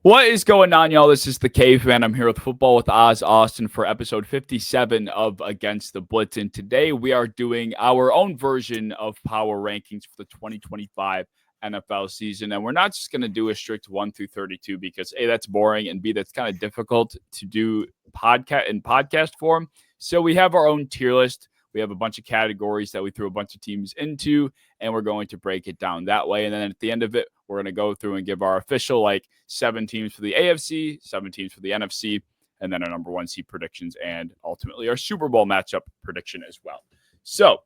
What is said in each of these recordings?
What is going on, y'all? This is the Caveman. I'm here with Football with Oz Austin for episode 57 of Against the Blitz. And today we are doing our own version of power rankings for the 2025 NFL season. And we're not just going to do a strict 1 through 32 because A, that's boring, and B, that's kind of difficult to do podcast form. So we have our own tier list. We have a bunch of categories that we threw a bunch of teams into, and we're going to break it down that way. And then at the end of it, we're going to go through and give our official 7 teams for the AFC, 7 teams for the NFC, and then our number 1 seed predictions, and ultimately our Super Bowl matchup prediction as well. So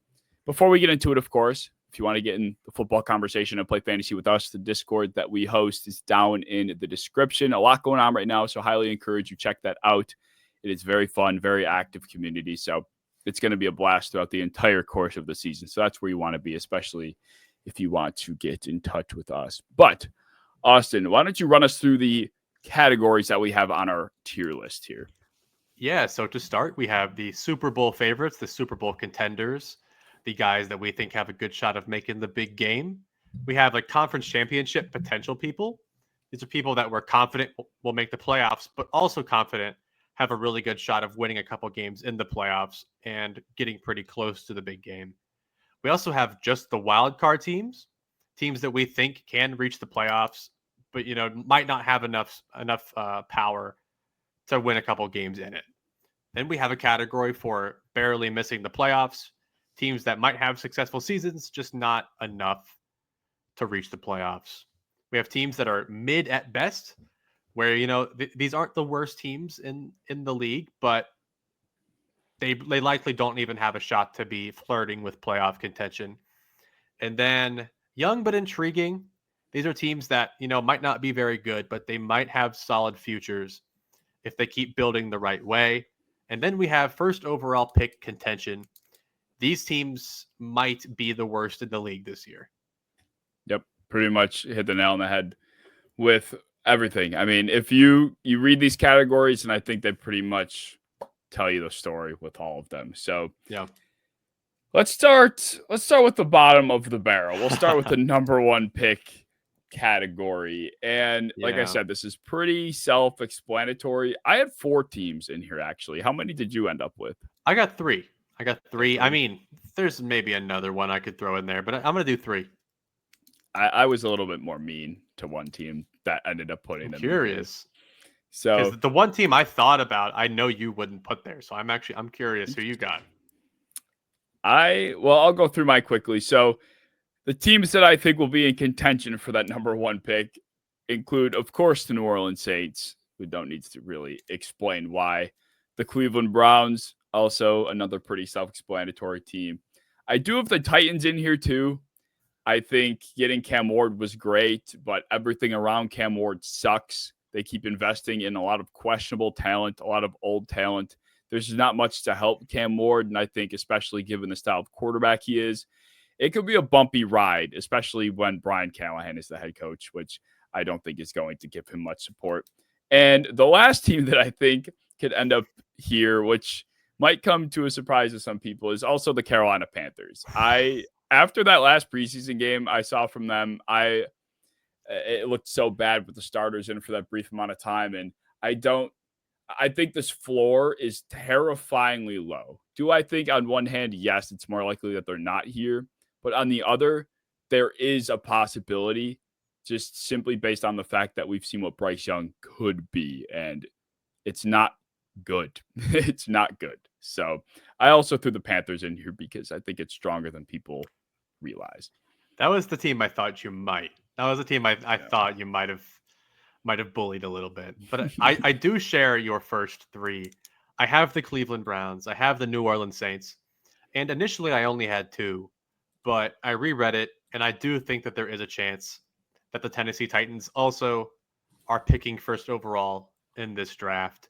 before we get into it, of course, if you want to get in the football conversation and play fantasy with us, the Discord that we host is down in the description. A lot going on right now, so highly encourage you check that out. It is very fun, very active community. So it's going to be a blast throughout the entire course of the season. So that's where you want to be, especially if you want to get in touch with us. But Austin, why don't you run us through the categories that we have on our tier list here? Yeah, so to start, we have the Super Bowl favorites, the Super Bowl contenders, the guys that we think have a good shot of making the big game. We have conference championship potential people. These are people that we're confident will make the playoffs, but also confident have a really good shot of winning a couple games in the playoffs and getting pretty close to the big game. We also have just the wild card teams that we think can reach the playoffs, but might not have enough power to win a couple games in it. Then we have a category for barely missing the playoffs, teams that might have successful seasons, just not enough to reach the playoffs. We have teams that are mid at best, where these aren't the worst teams in the league, but they likely don't even have a shot to be flirting with playoff contention. And then young but intriguing, these are teams that might not be very good, but they might have solid futures if they keep building the right way. And then we have first overall pick contention. These teams might be the worst in the league this year. Yep, pretty much hit the nail on the head with everything. I mean, if you read these categories, and I think they pretty much tell you the story with all of them. So yeah, let's start with the bottom of the barrel. We'll start with the number 1 pick category. And like I said, this is pretty self-explanatory. I had 4 teams in here, actually. How many did you end up with? I got 3. I mean, there's maybe another one I could throw in there, but I'm going to do 3. I was a little bit more mean to one team that ended up putting them. Curious. So the one team I thought about, I know you wouldn't put there. So I'm curious who you got. I'll go through mine quickly. So the teams that I think will be in contention for that number 1 pick include, of course, the New Orleans Saints. We don't need to really explain why. The Cleveland Browns, also another pretty self-explanatory team. I do have the Titans in here too. I think getting Cam Ward was great, but everything around Cam Ward sucks. They keep investing in a lot of questionable talent, a lot of old talent. There's not much to help Cam Ward, and I think especially given the style of quarterback he is, it could be a bumpy ride, especially when Brian Callahan is the head coach, which I don't think is going to give him much support. And the last team that I think could end up here, which might come to a surprise to some people, is also the Carolina Panthers. After that last preseason game I saw from them, it looked so bad with the starters in for that brief amount of time. And I think this floor is terrifyingly low. Do I think on one hand, yes, it's more likely that they're not here. But on the other, there is a possibility just simply based on the fact that we've seen what Bryce Young could be. And it's not good. It's not good. So I also threw the Panthers in here because I think it's stronger than people realize. That was the team I thought you might. That was the team I thought you might have bullied a little bit. But I do share your first 3. I have the Cleveland Browns. I have the New Orleans Saints. And initially I only had 2, but I reread it, and I do think that there is a chance that the Tennessee Titans also are picking first overall in this draft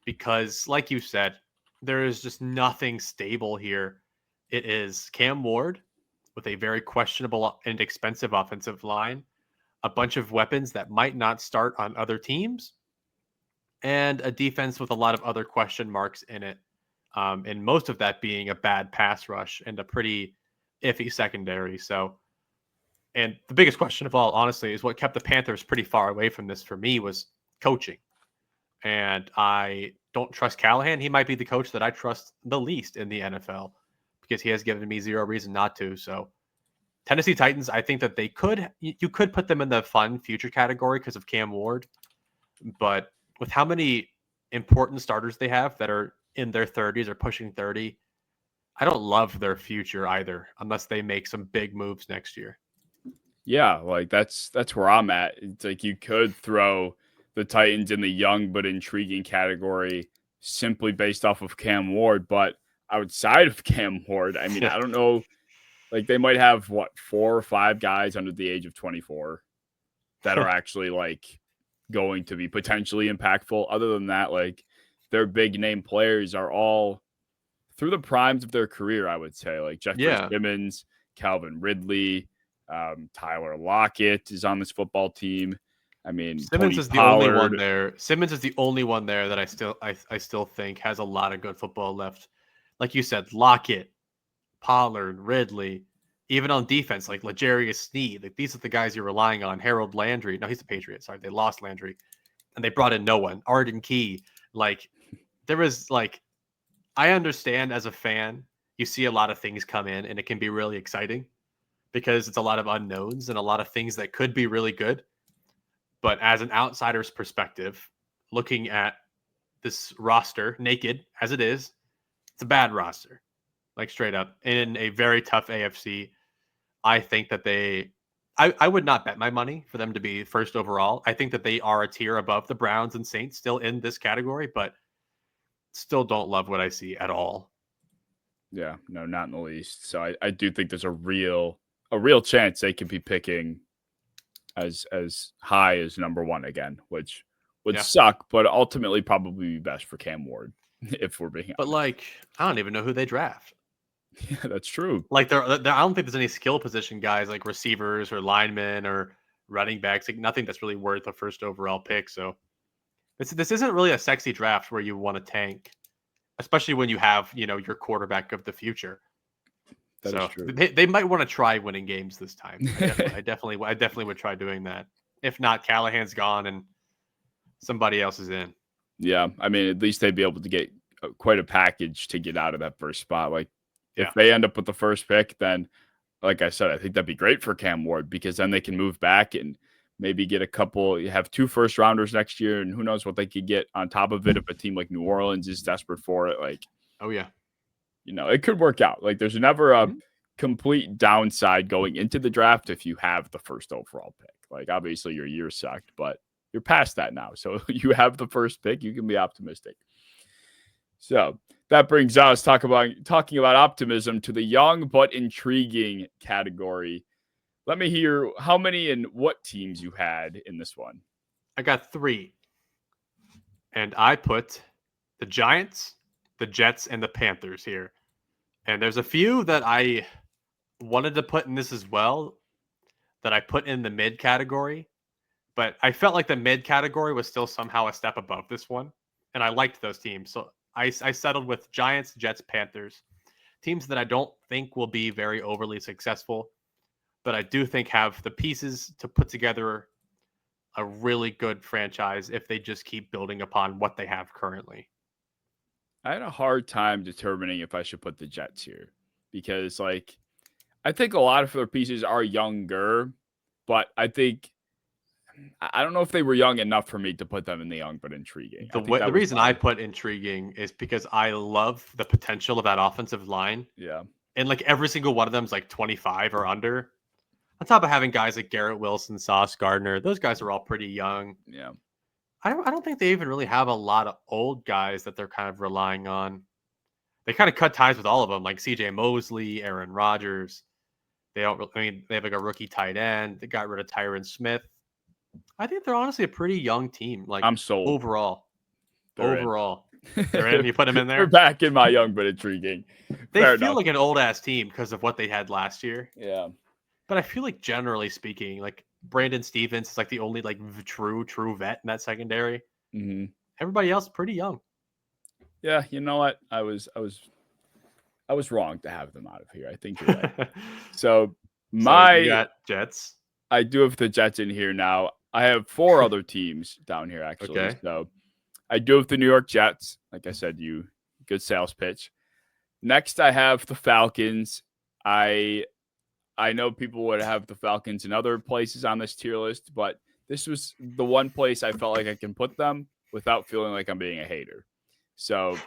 because, like you said, there is just nothing stable here. It is Cam Ward with a very questionable and expensive offensive line, a bunch of weapons that might not start on other teams, and a defense with a lot of other question marks in it. And most of that being a bad pass rush and a pretty iffy secondary. And the biggest question of all, honestly, is what kept the Panthers pretty far away from this for me was coaching. And I don't trust Callahan. He might be the coach that I trust the least in the NFL because he has given me zero reason not to. So Tennessee Titans, I think that you could put them in the fun future category because of Cam Ward. But with how many important starters they have that are in their 30s or pushing 30, I don't love their future either, unless they make some big moves next year. Yeah, like that's where I'm at. It's like you could throw the Titans in the young but intriguing category simply based off of Cam Ward, but outside of Cam Ward, I mean, I don't know, like they might have 4 or 5 guys under the age of 24 that are actually like going to be potentially impactful. Other than that, like their big name players are all through the primes of their career, I would say, like Jeffrey Simmons, Calvin Ridley, Tyler Lockett is on this football team. I mean, Simmons Tony is the Pollard. only one there. Simmons is the only one there that I still think has a lot of good football left. Like you said, Lockett, Pollard, Ridley, even on defense, like L'Jarius Sneed. Like these are the guys you're relying on. Harold Landry. No, he's the Patriot. Sorry, they lost Landry. And they brought in no one. Arden Key. Like there was like I understand as a fan, you see a lot of things come in and it can be really exciting because it's a lot of unknowns and a lot of things that could be really good. But as an outsider's perspective, looking at this roster naked as it is, it's a bad roster. Like straight up in a very tough AFC. I think that I would not bet my money for them to be first overall. I think that they are a tier above the Browns and Saints still in this category, but still don't love what I see at all. Yeah, no, not in the least. So I do think there's a real chance they could be picking as high as number 1 again, which would suck, but ultimately probably be best for Cam Ward if we're being honest. But like, I don't even know who they draft. Yeah, that's true. Like I don't think there's any skill position guys like receivers or linemen or running backs. Like nothing that's really worth a first overall pick. So this isn't really a sexy draft where you want to tank, especially when you have your quarterback of the future. That is true. They might want to try winning games this time. I definitely would try doing that. If not, Callahan's gone and somebody else is in. Yeah, I mean, at least they'd be able to get quite a package to get out of that first spot. Like if they end up with the first pick, then like I said, I think that'd be great for Cam Ward because then they can move back and maybe get a couple. You have 2 first rounders next year, and who knows what they could get on top of it if a team like New Orleans is desperate for it. Like, oh yeah. It could work out. Like there's never a complete downside going into the draft if you have the first overall pick. Like obviously your year sucked, but you're past that now. So you have the first pick, you can be optimistic. So that brings us talking about optimism to the young but intriguing category. Let me hear how many and what teams you had in this one. I got 3. And I put the Giants, the Jets, and the Panthers here. And there's a few that I wanted to put in this as well that I put in the mid category, but I felt like the mid category was still somehow a step above this one. And I liked those teams. So I settled with Giants, Jets, Panthers, teams that I don't think will be very overly successful, but I do think have the pieces to put together a really good franchise if they just keep building upon what they have currently. I had a hard time determining if I should put the Jets here because, like, I think a lot of their pieces are younger, but I don't know if they were young enough for me to put them in the young but intriguing. The reason I put intriguing is because I love the potential of that offensive line. Yeah. And like every single one of them is like 25 or under. On top of having guys like Garrett Wilson, Sauce Gardner, those guys are all pretty young. Yeah. I don't think they even really have a lot of old guys that they're kind of relying on. They kind of cut ties with all of them, like CJ Mosley, Aaron Rodgers. They have like a rookie tight end. They got rid of Tyron Smith. I think they're honestly a pretty young team. Like I'm sold. Overall. They're in. You put them in there? They're back in my young but intriguing. They feel like an old-ass team because of what they had last year. Yeah. But I feel like generally speaking, like Brandon Stevens is like the only like true vet in that secondary. Mm-hmm. Everybody else pretty young. Yeah, you know what? I was wrong to have them out of here. I think you're right. So you got Jets. I do have the Jets in here now. I have 4 other teams down here actually. Okay. So I do have the New York Jets. Like I said, good sales pitch. Next, I have the Falcons. I I know people would have the Falcons in other places on this tier list, but this was the one place I felt like I can put them without feeling like I'm being a hater. So,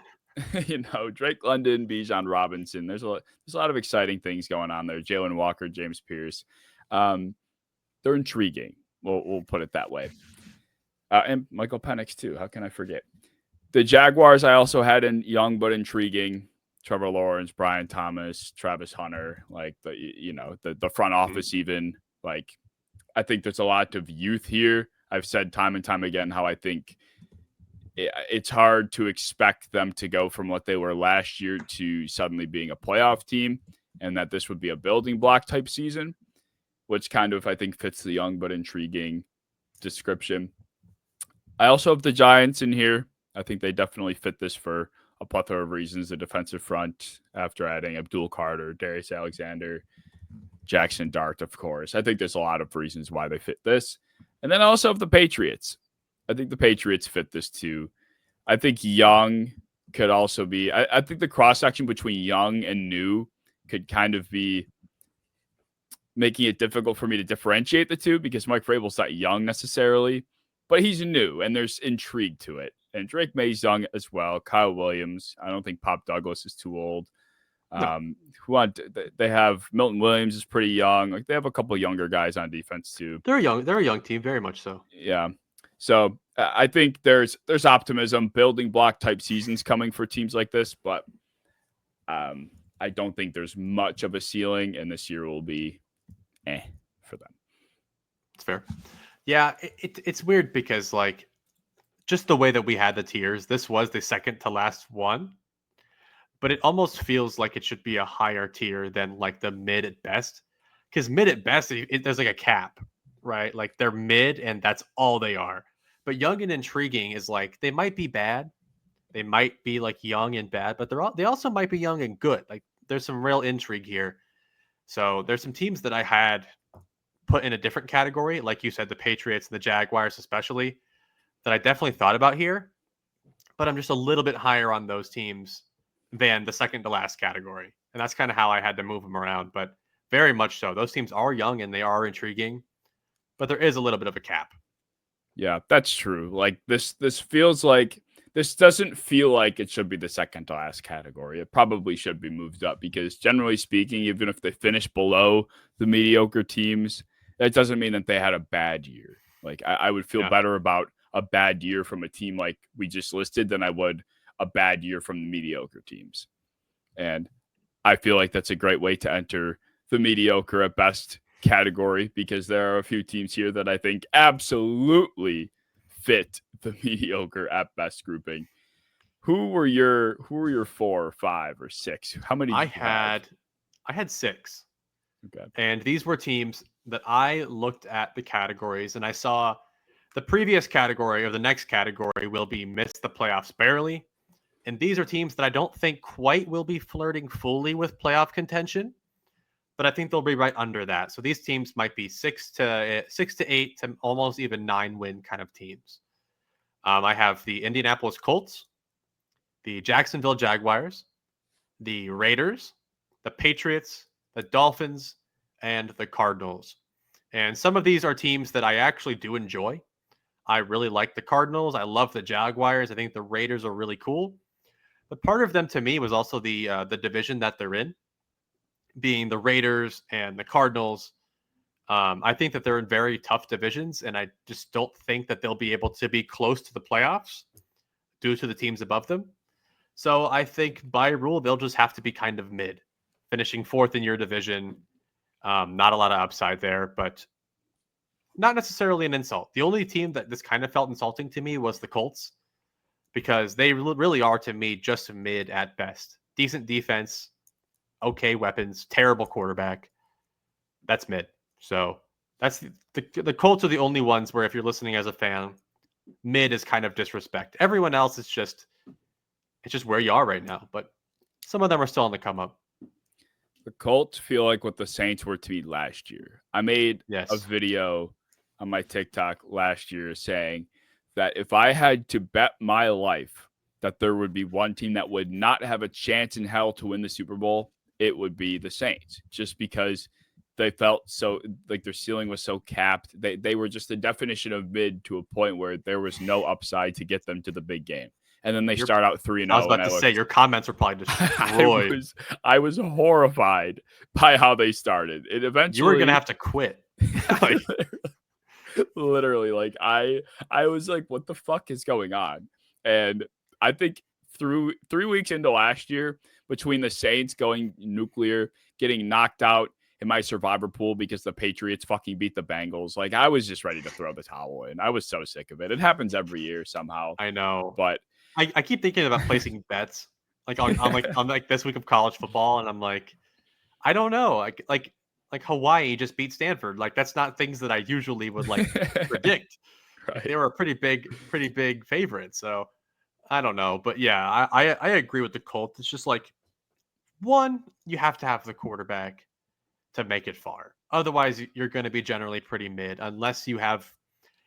Drake London, Bijan Robinson. There's a lot of exciting things going on there. Jalen Walker, James Pierce. Um, they're intriguing. We'll put it that way. And Michael Penix too. How can I forget? The Jaguars I also had in young but intriguing. Trevor Lawrence, Brian Thomas, Travis Hunter, like the front office even. Like I think there's a lot of youth here. I've said time and time again how I think it's hard to expect them to go from what they were last year to suddenly being a playoff team, and that this would be a building block type season, which kind of I think fits the young but intriguing description. I also have the Giants in here. I think they definitely fit this for a plethora of reasons. The defensive front, after adding Abdul Carter, Darius Alexander, Jackson Dart, of course. I think there's a lot of reasons why they fit this. And then I also have the Patriots. I think the Patriots fit this too. I think young could also be, I think the cross section between young and new could kind of be making it difficult for me to differentiate the two because Mike Vrabel's not young necessarily, but he's new and there's intrigue to it. And Drake May's young as well. Kyle Williams. I don't think Pop Douglas is too old. They have Milton Williams is pretty young. Like they have a couple younger guys on defense too. They're young. They're a young team, very much so. Yeah. So I think there's optimism, building block type seasons coming for teams like this, but I don't think there's much of a ceiling, and this year will be for them. It's fair. Yeah, it's weird because like just the way that we had the tiers, this was the second to last one, but it almost feels like it should be a higher tier than like the mid at best, because mid at best there's like a cap, right? Like they're mid and that's all they are. But young and intriguing is like they might be bad, they might be like young and bad, but they also might be young and good. Like there's some real intrigue here. So there's some teams that I had put in a different category, like you said, the Patriots and the Jaguars especially, that I definitely thought about here, but I'm just a little bit higher on those teams than the second to last category. And that's kind of how I had to move them around, but very much so. Those teams are young and they are intriguing, but there is a little bit of a cap. Yeah, that's true. Like this feels like this doesn't feel like it should be the second to last category. It probably should be moved up because generally speaking, even if they finish below the mediocre teams, that doesn't mean that they had a bad year. Like I would feel better about a bad year from a team like we just listed than I would a bad year from the mediocre teams. And I feel like that's a great way to enter the mediocre at best category because there are a few teams here that I think absolutely fit the mediocre at best grouping. Who were your 4 or 5 or 6? How many? I had 6. Okay. And these were teams that I looked at the categories and I saw the previous category or the next category will be missed the playoffs barely. And these are teams that I don't think quite will be flirting fully with playoff contention, but I think they'll be right under that. So these teams might be 6 to 8 to almost even 9 win kind of teams. I have the Indianapolis Colts, the Jacksonville Jaguars, the Raiders, the Patriots, the Dolphins, and the Cardinals. And some of these are teams that I actually do enjoy. I really like the Cardinals. I love the Jaguars. I think the Raiders are really cool. But part of them to me was also the division that they're in, being the Raiders and the Cardinals. I think that they're in very tough divisions, and I just don't think that they'll be able to be close to the playoffs due to the teams above them. So I think by rule, they'll just have to be kind of mid, finishing 4th in your division. Not a lot of upside there, but not necessarily an insult. The only team that this kind of felt insulting to me was the Colts, because they really are, to me, just mid at best. Decent defense, okay weapons, terrible quarterback. That's mid. So that's the Colts are the only ones where if you're listening as a fan, mid is kind of disrespect. Everyone else is just, it's just where you are right now. But some of them are still on the come up. The Colts feel like what the Saints were to me last year. I made a video on my TikTok last year saying that if I had to bet my life that there would be one team that would not have a chance in hell to win the Super Bowl, it would be the Saints, just because they felt so like their ceiling was so capped. They were just the definition of mid to a point where there was no upside to get them to the big game. And then they start out 3-0. I was about and to say your comments were probably destroyed. I was horrified by how they started. It eventually you were gonna have to quit. Like, literally, like I was like, what the fuck is going on? And I think through 3 weeks into last year, between the Saints going nuclear, getting knocked out in my survivor pool because the Patriots fucking beat the Bengals, like I was just ready to throw the towel in. I was so sick of it. It happens every year somehow. I know, but I keep thinking about placing bets like on this week of college football, and I'm like, I don't know, like Hawaii just beat Stanford. Like that's not things that I usually would like predict. Right. Like, they were a pretty big favorite. So I don't know, but yeah, I agree with the Colts. It's just like one, you have to have the quarterback to make it far. Otherwise, you're going to be generally pretty mid unless you have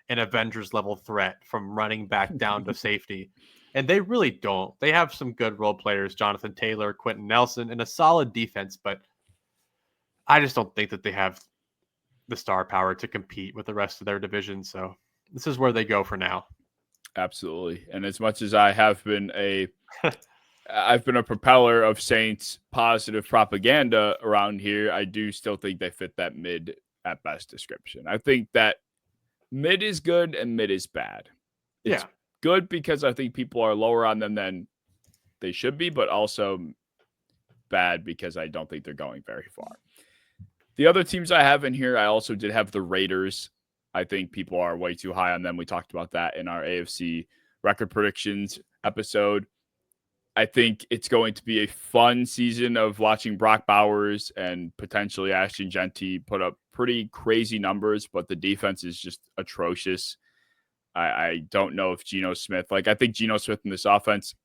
an Avengers level threat from running back down to safety. And they really don't. They have some good role players, Jonathan Taylor, Quentin Nelson, and a solid defense, but I just don't think that they have the star power to compete with the rest of their division. So this is where they go for now. Absolutely. And as much as I have been I've been a propeller of Saints positive propaganda around here, I do still think they fit that mid at best description. I think that mid is good and mid is bad. It's good because I think people are lower on them than they should be, but also bad because I don't think they're going very far. The other teams I have in here, I also did have the Raiders. I think people are way too high on them. We talked about that in our AFC record predictions episode. I think it's going to be a fun season of watching Brock Bowers and potentially Ashton Genty put up pretty crazy numbers, but the defense is just atrocious. I don't know if Geno Smith, I think Geno Smith in this offense,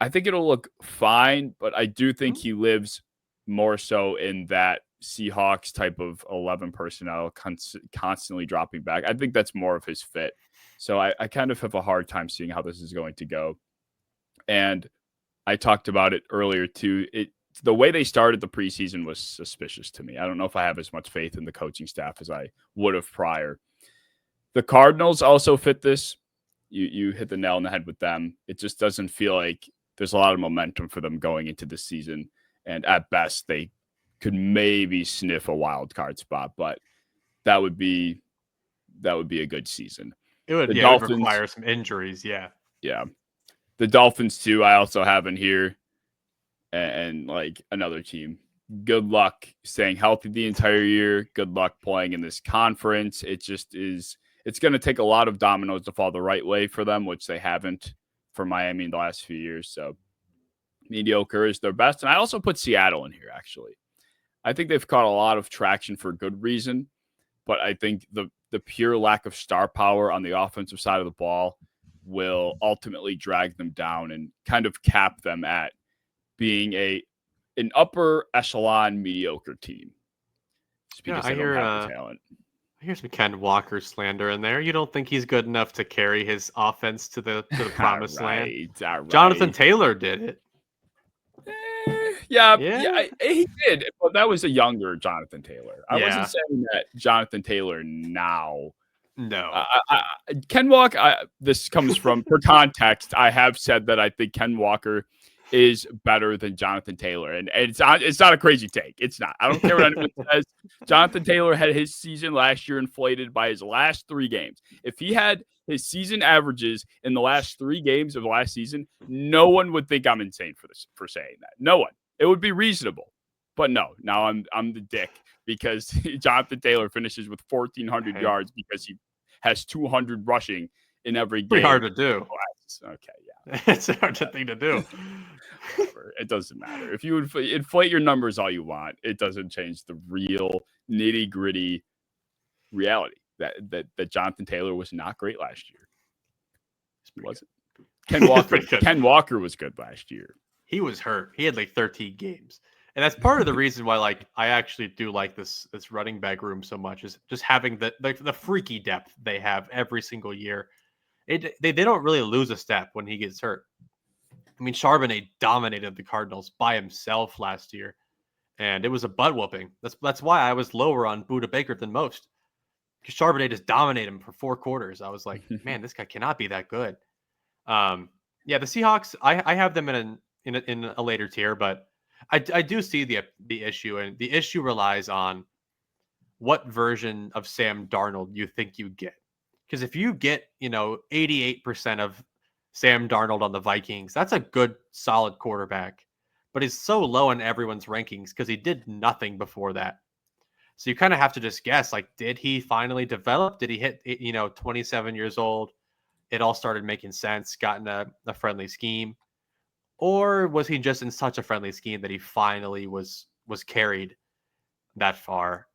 I think it'll look fine, but I do think he lives more so in that Seahawks type of 11 personnel constantly dropping back. I think that's more of his fit. So I kind of have a hard time seeing how this is going to go. And I talked about it earlier too. The way they started the preseason was suspicious to me. I don't know if I have as much faith in the coaching staff as I would have prior. The Cardinals also fit this. You hit the nail on the head with them. It just doesn't feel like there's a lot of momentum for them going into the season. And at best, they could maybe sniff a wild card spot, but that would be a good season. It would require some injuries. Yeah. Yeah. The Dolphins too, I also have in here, and like another team. Good luck staying healthy the entire year. Good luck playing in this conference. It just is. It's going to take a lot of dominoes to fall the right way for them, which they haven't for Miami in the last few years. So mediocre is their best. And I also put Seattle in here, actually. I think they've caught a lot of traction for good reason, but I think the pure lack of star power on the offensive side of the ball will ultimately drag them down and kind of cap them at being an upper echelon mediocre team. Just because they don't have the talent. Here's some Ken Walker slander in there. You don't think he's good enough to carry his offense to the promised land? Right. Jonathan Taylor did it. Yeah, he did, but that was a younger Jonathan Taylor. I wasn't saying that Jonathan Taylor now. No. Ken Walker, this comes from, for context, I have said that I think Ken Walker is better than Jonathan Taylor. And it's not a crazy take. It's not. I don't care what anyone says. Jonathan Taylor had his season last year inflated by his last 3 games. If he had his season averages in the last 3 games of last season, no one would think I'm insane for saying that. No one. It would be reasonable. But no, now I'm the dick because Jonathan Taylor finishes with 1,400 yards because he has 200 rushing in every game. Pretty hard to do. Okay, yeah. It's a hard thing to do. It doesn't matter. If you inflate your numbers all you want, it doesn't change the real nitty-gritty reality that Jonathan Taylor was not great last year. Wasn't. Ken Walker was good last year. He was hurt. He had like 13 games. And that's part of the reason why, like, I actually do like this running back room so much, is just having the freaky depth they have every single year. They don't really lose a step when he gets hurt. I mean, Charbonnet dominated the Cardinals by himself last year, and it was a butt whooping. That's why I was lower on Buda Baker than most, because Charbonnet just dominated him for 4 quarters. I was like, man, this guy cannot be that good. Yeah, the Seahawks, I have them in a later tier, but I do see the issue, and the issue relies on what version of Sam Darnold you think you get. Because if you get 88% of Sam Darnold on the Vikings, that's a good solid quarterback, but he's so low in everyone's rankings because he did nothing before that. So you kind of have to just guess, like, did he finally develop? Did he hit 27 years old? It all started making sense, gotten a friendly scheme, or was he just in such a friendly scheme that he finally was carried that far?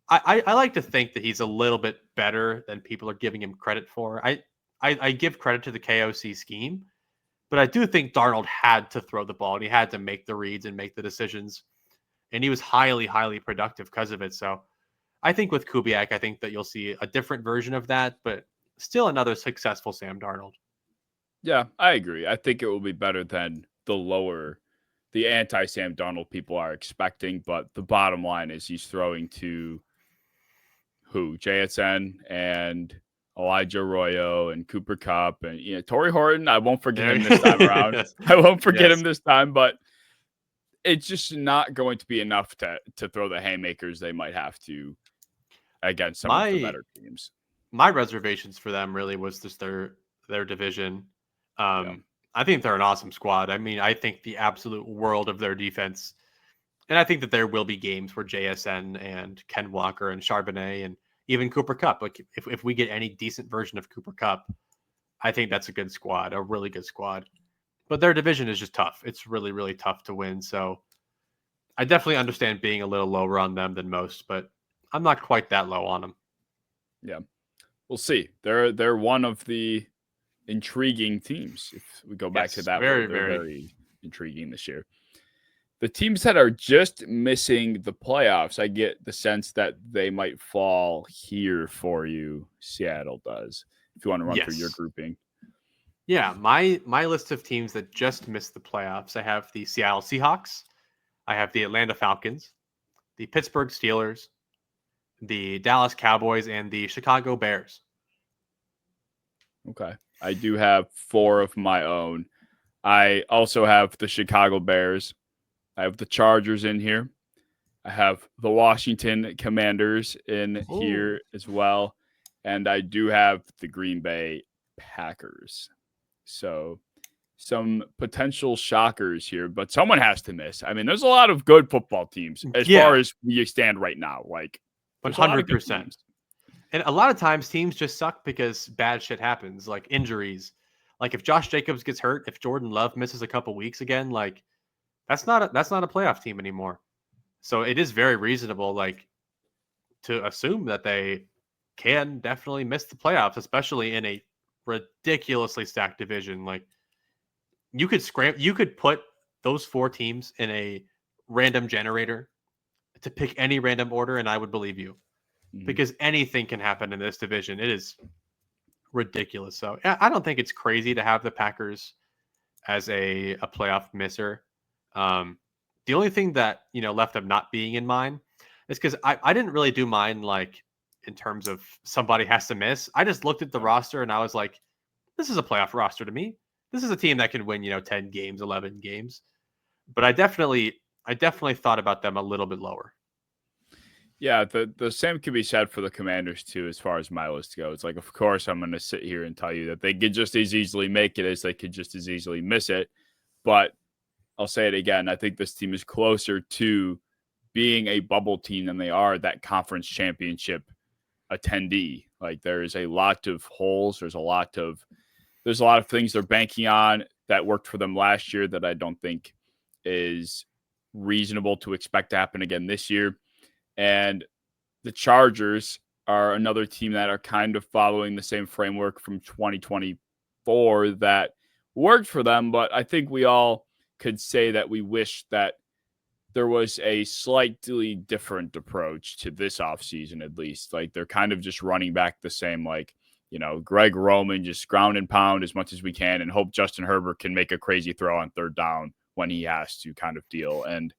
I like to think that he's a little bit better than people are giving him credit for. I give credit to the KOC scheme, but I do think Darnold had to throw the ball and he had to make the reads and make the decisions, and he was highly, highly productive because of it. So I think with Kubiak, I think that you'll see a different version of that, but still another successful Sam Darnold. Yeah, I agree. I think it will be better than the anti-Sam Darnold people are expecting, but the bottom line is he's throwing to who? JSN and Elijah Arroyo and Cooper Kupp and Torrey Horton. I won't forget him this time around. Yes. I won't forget him this time, but it's just not going to be enough to throw the haymakers they might have to against some of the better teams. My reservations for them really was just their division. I think they're an awesome squad. I mean, I think the absolute world of their defense. And I think that there will be games where JSN and Ken Walker and Charbonnet and even Cooper Kupp, like if we get any decent version of Cooper Kupp, I think that's a good squad, a really good squad. But their division is just tough. It's really, really tough to win. So I definitely understand being a little lower on them than most, but I'm not quite that low on them. Yeah. We'll see. They're one of the intriguing teams. If we go back to that, very, very intriguing this year. The teams that are just missing the playoffs, I get the sense that they might fall here for you. Seattle does. If you want to run through your grouping. Yeah, my list of teams that just missed the playoffs, I have the Seattle Seahawks, I have the Atlanta Falcons, the Pittsburgh Steelers, the Dallas Cowboys, and the Chicago Bears. Okay. I do have 4 of my own. I also have the Chicago Bears. I have the Chargers in here. I have the Washington Commanders in here as well. And I do have the Green Bay Packers. So some potential shockers here, but someone has to miss. I mean, there's a lot of good football teams as far as we stand right now. Like 100%. And a lot of times teams just suck because bad shit happens, like injuries. Like if Josh Jacobs gets hurt, if Jordan Love misses a couple weeks again, like that's not a playoff team anymore. So it is very reasonable, like, to assume that they can definitely miss the playoffs, especially in a ridiculously stacked division. Like you could put those 4 teams in a random generator to pick any random order, and I would believe you. Because anything can happen in this division. It is ridiculous. So I don't think it's crazy to have the Packers as a playoff misser. The only thing that, left of not being in mine is because I didn't really do mine, like, in terms of somebody has to miss. I just looked at the roster and I was like, this is a playoff roster to me. This is a team that can win, 10 games, 11 games. But I definitely thought about them a little bit lower. Yeah, the same could be said for the Commanders too, as far as my list goes. Like, of course, I'm going to sit here and tell you that they could just as easily make it as they could just as easily miss it. But I'll say it again. I think this team is closer to being a bubble team than they are that conference championship attendee. Like, there is a lot of holes. There's a lot of things they're banking on that worked for them last year that I don't think is reasonable to expect to happen again this year. And the Chargers are another team that are kind of following the same framework from 2024 that worked for them. But I think we all could say that we wish that there was a slightly different approach to this offseason, at least. Like they're kind of just running back the same, like, Greg Roman, just ground and pound as much as we can and hope Justin Herbert can make a crazy throw on third down when he has to, kind of deal. And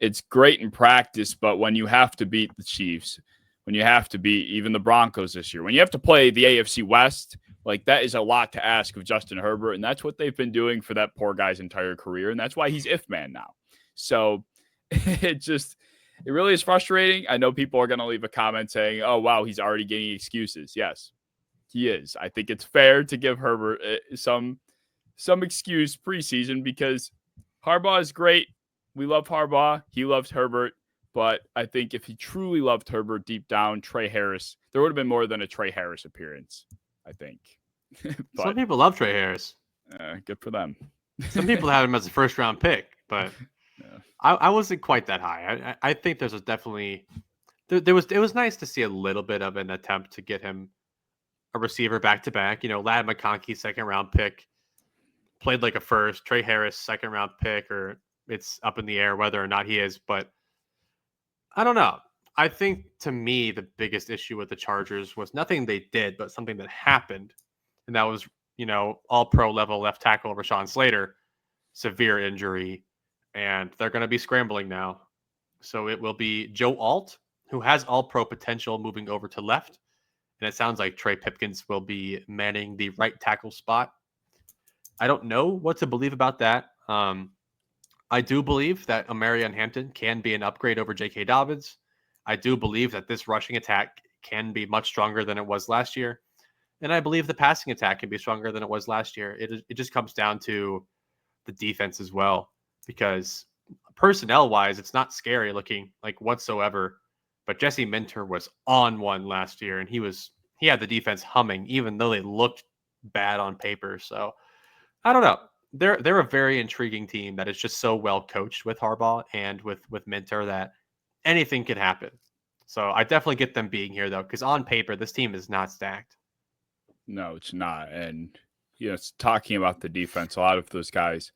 it's great in practice, but when you have to beat the Chiefs, when you have to beat even the Broncos this year, when you have to play the AFC West, like that is a lot to ask of Justin Herbert. And that's what they've been doing for that poor guy's entire career. And that's why he's if man now. So it really is frustrating. I know people are going to leave a comment saying, oh, wow, he's already getting excuses. Yes, he is. I think it's fair to give Herbert some excuse preseason because Harbaugh is great. We love Harbaugh. He loves Herbert. But I think if he truly loved Herbert deep down, Trey Harris, there would have been more than a Trey Harris appearance, I think. But, some people love Trey Harris. Good for them. Some people had him as a first-round pick, but yeah. I wasn't quite that high. I think there's definitely it was nice to see a little bit of an attempt to get him a receiver back-to-back. Ladd McConkey, second-round pick, played like a first. Trey Harris, second-round pick, or it's up in the air whether or not he is, but I don't know. I think to me, the biggest issue with the Chargers was nothing they did, but something that happened. And that was, all pro level left tackle Rashawn Slater, severe injury, and they're going to be scrambling now. So it will be Joe Alt, who has all pro potential, moving over to left. And it sounds like Trey Pipkins will be manning the right tackle spot. I don't know what to believe about that. I do believe that Amarian Hampton can be an upgrade over J.K. Dobbins. I do believe that this rushing attack can be much stronger than it was last year. And I believe the passing attack can be stronger than it was last year. It just comes down to the defense as well, because personnel-wise, it's not scary looking like whatsoever. But Jesse Minter was on one last year, and he had the defense humming, even though they looked bad on paper. So I don't know. They're a very intriguing team that is just so well coached with Harbaugh and with Minter that anything can happen. So I definitely get them being here, though, because on paper, this team is not stacked. No, it's not. And, it's talking about the defense, a lot of those guys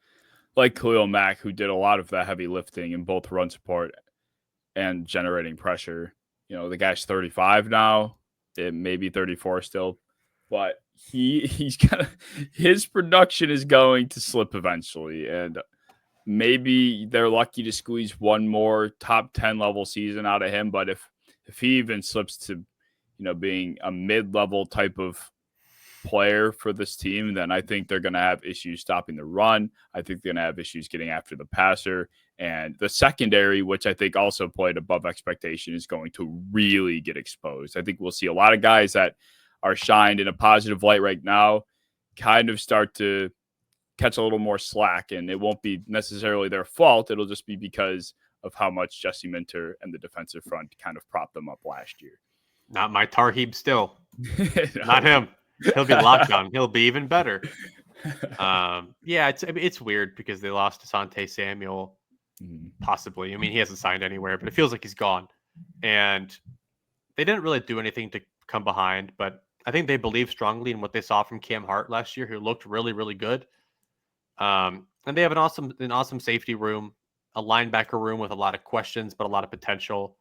like Khalil Mack, who did a lot of the heavy lifting in both run support and generating pressure. The guy's 35 now. It may be 34 still, but his production is going to slip eventually. And maybe they're lucky to squeeze one more top 10 level season out of him. But if he even slips to, being a mid-level type of player for this team, then I think they're going to have issues stopping the run. I think they're going to have issues getting after the passer. And the secondary, which I think also played above expectation, is going to really get exposed. I think we'll see a lot of guys that are shined in a positive light right now kind of start to catch a little more slack, and it won't be necessarily their fault. It'll just be because of how much Jesse Minter and the defensive front kind of propped them up last year. Not my Tarheeb still. No. Not him. He'll be locked down. He'll be even better. Yeah, it's weird because they lost Asante Samuel, possibly. I mean, he hasn't signed anywhere, but it feels like he's gone. And they didn't really do anything to come behind, but I think they believe strongly in what they saw from Cam Hart last year, who looked really, really good. And they have an awesome safety room, a linebacker room with a lot of questions, but a lot of potential,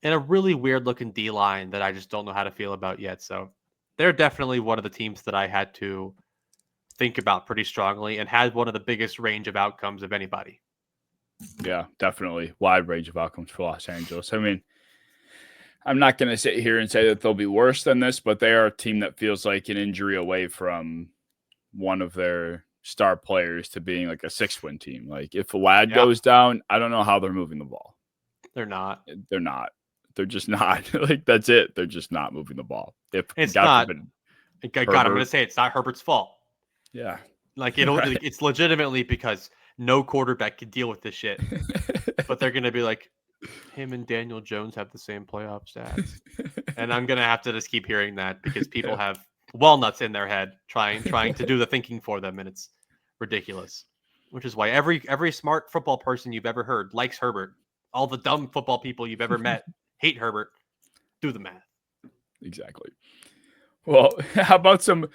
and a really weird looking D-line that I just don't know how to feel about yet. So they're definitely one of the teams that I had to think about pretty strongly and had one of the biggest range of outcomes of anybody. Yeah, definitely. Wide range of outcomes for Los Angeles. I mean, I'm not going to sit here and say that they'll be worse than this, but they are a team that feels like an injury away from one of their star players to being like a 6-win team. Like if Ladd goes down, I don't know how they're moving the ball. They're not. They're just not. Like that's it. They're just not moving the ball. If it's not. I'm going to say it's not Herbert's fault. Yeah. Like it's legitimately because no quarterback can deal with this shit. But they're going to be like, him and Daniel Jones have the same playoff stats. And I'm going to have to just keep hearing that because people have walnuts in their head trying to do the thinking for them. And it's ridiculous, which is why every smart football person you've ever heard likes Herbert. All the dumb football people you've ever met hate Herbert. Do the math. Exactly. Well, how about some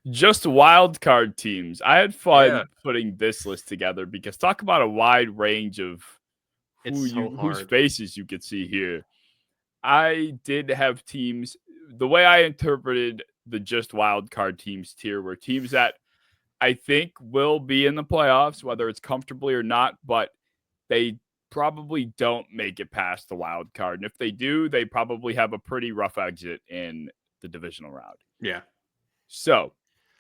just wild card teams? I had fun putting this list together because talk about a wide range of It's so whose hard. faces you could see here. I did have teams. The way I interpreted the just wild card teams tier were teams that I think will be in the playoffs, whether it's comfortably or not, but they probably don't make it past the wild card. And if they do, they probably have a pretty rough exit in the divisional round. Yeah. So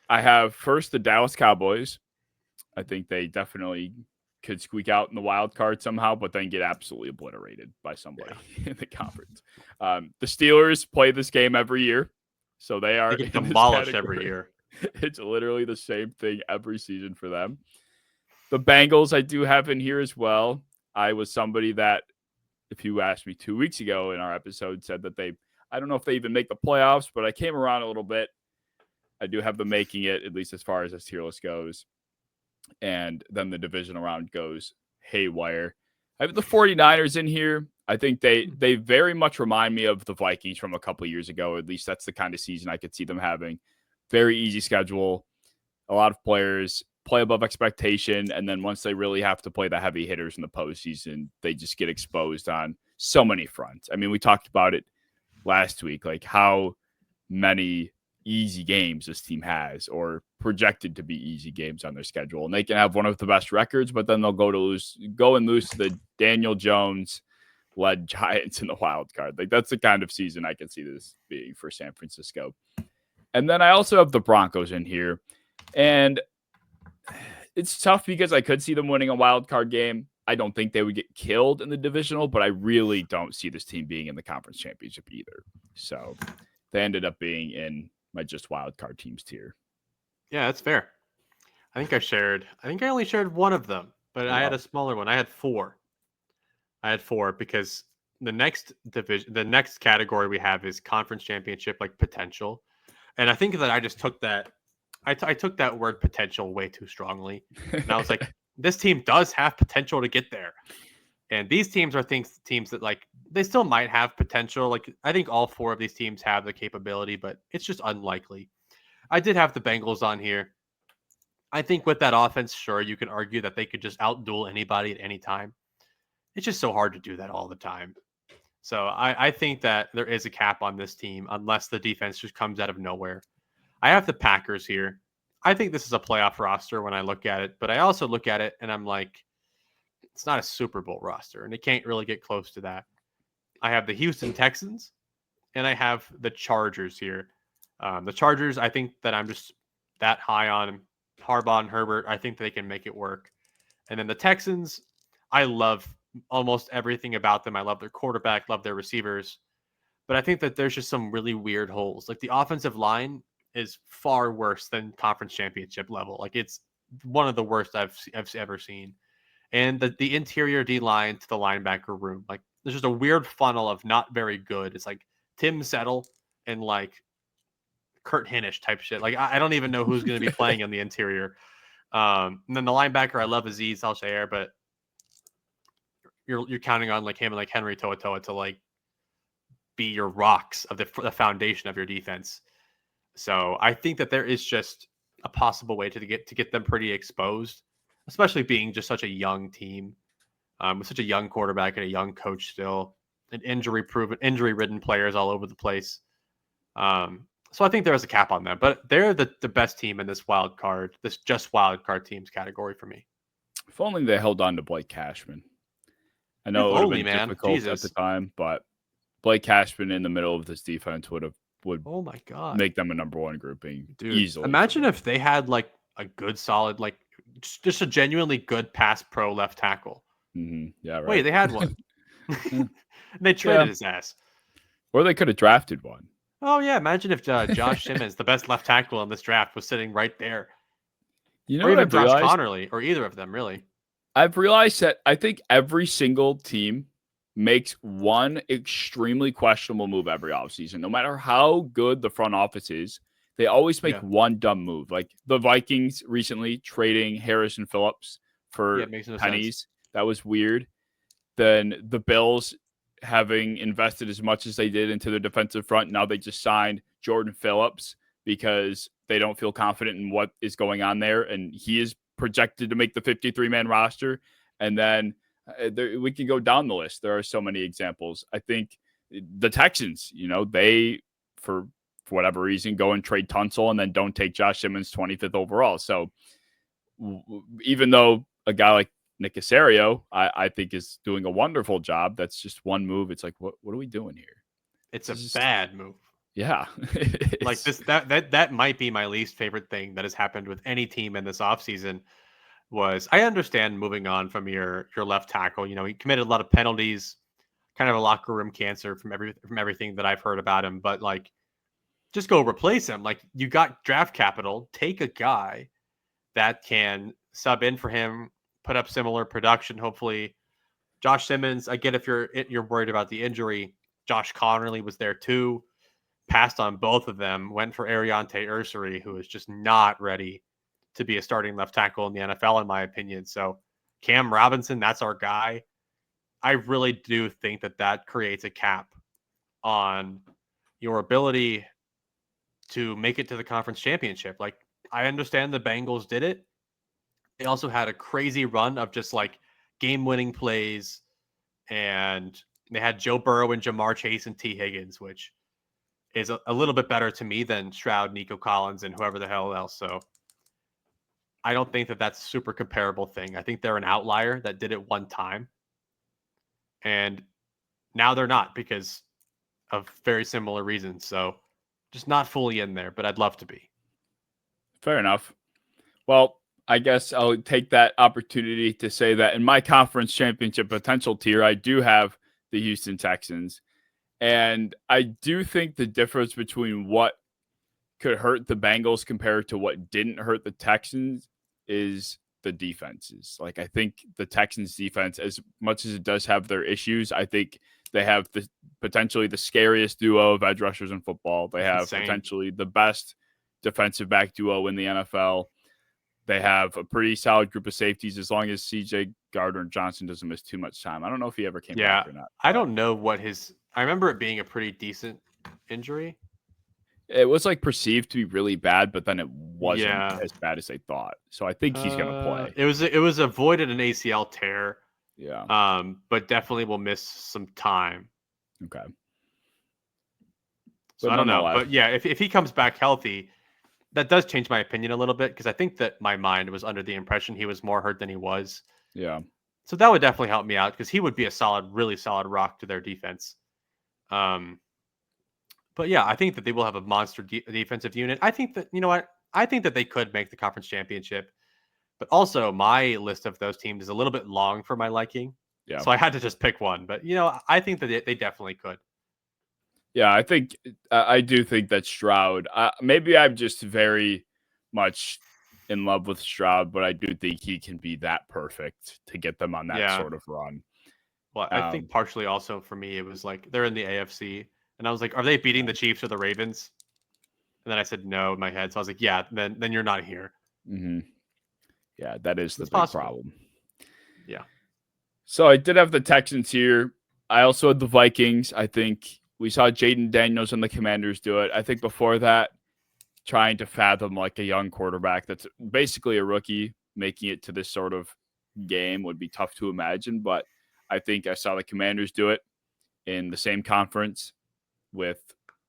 I have first the Dallas Cowboys. I think they definitely could squeak out in the wild card somehow, but then get absolutely obliterated by somebody in the conference. The Steelers play this game every year, so they are They get in this demolished every category. year. It's literally the same thing every season for them. The Bengals I do have in here as well. I was somebody that, if you asked me 2 weeks ago in our episode, said that I don't know if they even make the playoffs, but I came around a little bit. I do have them making it, at least as far as this tier list goes. And then the divisional round goes haywire. I have the 49ers in here. I think they very much remind me of the Vikings from a couple of years ago. At least that's the kind of season I could see them having. Very easy schedule. A lot of players play above expectation. And then once they really have to play the heavy hitters in the postseason, they just get exposed on so many fronts. I mean, we talked about it last week, like how many easy games this team has or projected to be easy games on their schedule. And they can have one of the best records, but then they'll go and lose to the Daniel Jones led Giants in the wild card. Like that's the kind of season I can see this being for San Francisco. And then I also have the Broncos in here. And it's tough because I could see them winning a wild card game. I don't think they would get killed in the divisional, but I really don't see this team being in the conference championship either. So they ended up being in my just wild card teams tier. Yeah, that's fair. I think I only shared one of them, but I had a smaller one. I had four because the next category we have is conference championship, like potential. And I think that I just took that. I took that word potential way too strongly. And I was like, this team does have potential to get there. And these teams are teams that like they still might have potential. Like I think all four of these teams have the capability, but it's just unlikely. I did have the Bengals on here. I think with that offense, sure, you can argue that they could just outduel anybody at any time. It's just so hard to do that all the time. So I think that there is a cap on this team unless the defense just comes out of nowhere. I have the Packers here. I think this is a playoff roster when I look at it, but I also look at it and I'm like, it's not a Super Bowl roster, and it can't really get close to that. I have the Houston Texans, and I have the Chargers here. The Chargers, I think that I'm just that high on Harbaugh and Herbert. I think they can make it work. And then the Texans, I love almost everything about them. I love their quarterback, love their receivers. But I think that there's just some really weird holes. Like the offensive line is far worse than conference championship level. Like it's one of the worst I've ever seen. And the interior D line to the linebacker room, like there's just a weird funnel of not very good. It's like Tim Settle and like Kurt Hinish type shit. Like I don't even know who's going to be playing in the interior. And then the linebacker, I love Aziz Al-Shair, but you're counting on like him and like Henry To'oTo'o to like be your rocks of the foundation of your defense. So I think that there is just a possible way to get them pretty exposed, especially being just such a young team with such a young quarterback and a young coach still, and injury-ridden players all over the place. So I think there is a cap on them, but they're the best team in this just wild card teams category for me. If only they held on to Blake Cashman. I know it would have been difficult at the time, but Blake Cashman in the middle of this defense would oh my god, make them a number one grouping. Dude, easily. Imagine if they had like a good solid, like just a genuinely good pass pro left tackle. Mm-hmm. Yeah, right. Wait, they had one. They traded his ass. Or they could have drafted one. Oh yeah, imagine if Josh Simmons, the best left tackle in this draft, was sitting right there. You know, or even Josh Connerly, or either of them, really. I've realized that I think every single team makes one extremely questionable move every offseason. No matter how good the front office is, they always make one dumb move. Like the Vikings recently trading Harrison Phillips for pennies. Sense. That was weird. Then the Bills having invested as much as they did into their defensive front. Now they just signed Jordan Phillips because they don't feel confident in what is going on there. And he is projected to make the 53-man roster. And then We can go down the list. There are so many examples. I think the Texans, they, for whatever reason, go and trade Tunsil and then don't take Josh Simmons 25th overall. So even though a guy like Nick Caserio, I think is doing a wonderful job, that's just one move. It's like, what are we doing here? It's a bad move. Yeah. Like this, that might be my least favorite thing that has happened with any team in this offseason. Was I understand moving on from your left tackle. He committed a lot of penalties, kind of a locker room cancer from everything that I've heard about him. But like, just go replace him. Like, you got draft capital, take a guy that can sub in for him, put up similar production. Hopefully, Josh Simmons. I get if you're worried about the injury. Josh Connerly was there too. Passed on both of them. Went for Ariante Ursary, who is just not ready to be a starting left tackle in the NFL, in my opinion. So Cam Robinson, that's our guy. I really do think that creates a cap on your ability to make it to the conference championship. Like, I understand the Bengals did it. They also had a crazy run of just like game-winning plays, and they had Joe Burrow and Jamar Chase and T. Higgins, which is a little bit better to me than Stroud, Nico Collins, and whoever the hell else. So I don't think that's a super comparable thing. I think they're an outlier that did it one time, and now they're not because of very similar reasons. So just not fully in there, but I'd love to be. Fair enough. Well, I guess I'll take that opportunity to say that in my conference championship potential tier, I do have the Houston Texans. And I do think the difference between what could hurt the Bengals compared to what didn't hurt the Texans is the defenses. Like, I think the Texans defense, as much as it does have their issues, I think they have potentially the scariest duo of edge rushers in football. They have potentially the best defensive back duo in the NFL. They have a pretty solid group of safeties as long as CJ Gardner-Johnson doesn't miss too much time. I don't know if he ever came back or not. I don't know what I remember it being a pretty decent injury. It was like perceived to be really bad, but then it wasn't as bad as they thought. So I think he's going to play. It was avoided an ACL tear. Yeah. But definitely will miss some time. Okay. So I don't know. But yeah, if he comes back healthy, that does change my opinion a little bit, because I think that my mind was under the impression he was more hurt than he was. Yeah. So that would definitely help me out, because he would be a really solid rock to their defense. But yeah, I think that they will have a monster defensive unit. I think that, I think that they could make the conference championship. But also, my list of those teams is a little bit long for my liking. Yeah. So I had to just pick one. But, I think that they definitely could. Yeah, I think I do think that Stroud, maybe I'm just very much in love with Stroud, but I do think he can be that perfect to get them on that sort of run. Well, I think partially also for me, it was like they're in the AFC, and I was like, are they beating the Chiefs or the Ravens? And then I said no in my head. So I was like, yeah, then you're not here. Mm-hmm. Yeah, that is the big problem. Yeah. So I did have the Texans here. I also had the Vikings. I think we saw Jaden Daniels and the Commanders do it. I think before that, trying to fathom like a young quarterback that's basically a rookie making it to this sort of game would be tough to imagine. But I think I saw the Commanders do it in the same conference with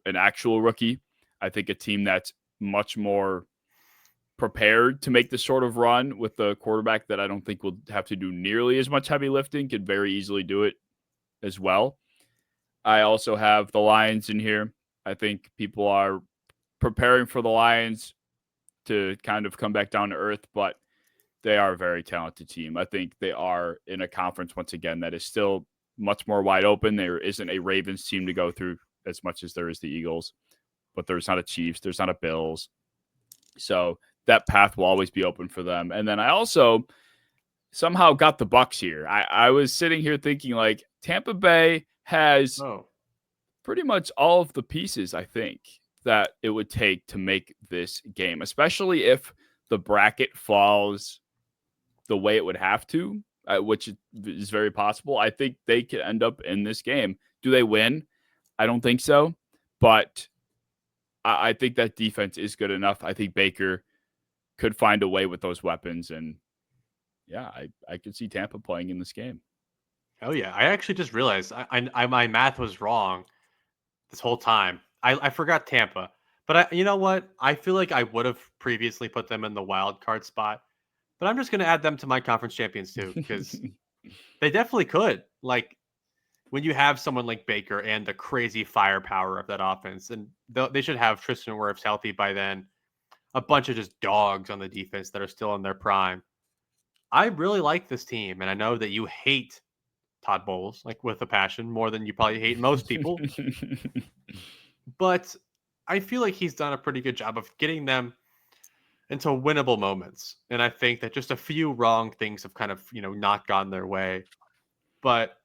an actual rookie. I think a team that's much more prepared to make this sort of run with the quarterback that I don't think will have to do nearly as much heavy lifting could very easily do it as well. I also have the Lions in here. I think people are preparing for the Lions to kind of come back down to earth, but they are a very talented team. I think they are in a conference, once again, that is still much more wide open. There isn't a Ravens team to go through as much as there is the Eagles, but there's not a Chiefs, there's not a Bills. So that path will always be open for them. And then I also somehow got the Bucks here. I was sitting here thinking like Tampa Bay has pretty much all of the pieces, I think, that it would take to make this game, especially if the bracket falls the way it would have to, which is very possible. I think they could end up in this game. Do they win? I don't think so, but I think that defense is good enough. I think Baker could find a way with those weapons, and yeah, I could see Tampa playing in this game. Oh yeah, I actually just realized my math was wrong this whole time. I forgot Tampa, but you know what? I feel like I would have previously put them in the wild card spot, but I'm just going to add them to my conference champions too because they definitely could. Like when you have someone like Baker and the crazy firepower of that offense, and they should have Tristan Wirfs healthy by then. A bunch of just dogs on the defense that are still in their prime. I really like this team, and I know that you hate Todd Bowles like with a passion more than you probably hate most people, but I feel like he's done a pretty good job of getting them into winnable moments. And I think that just a few wrong things have kind of, not gone their way. But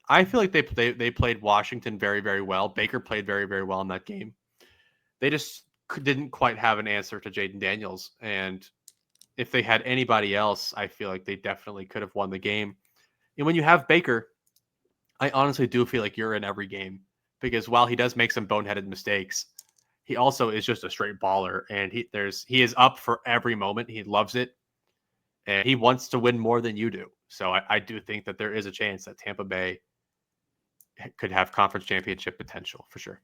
I feel like they played Washington very, very well. Baker played very, very well in that game. They just didn't quite have an answer to Jaden Daniels. And if they had anybody else, I feel like they definitely could have won the game. And when you have Baker, I honestly do feel like you're in every game because while he does make some boneheaded mistakes, he also is just a straight baller, and he is up for every moment. He loves it, and he wants to win more than you do. So I do think that there is a chance that Tampa Bay could have conference championship potential for sure.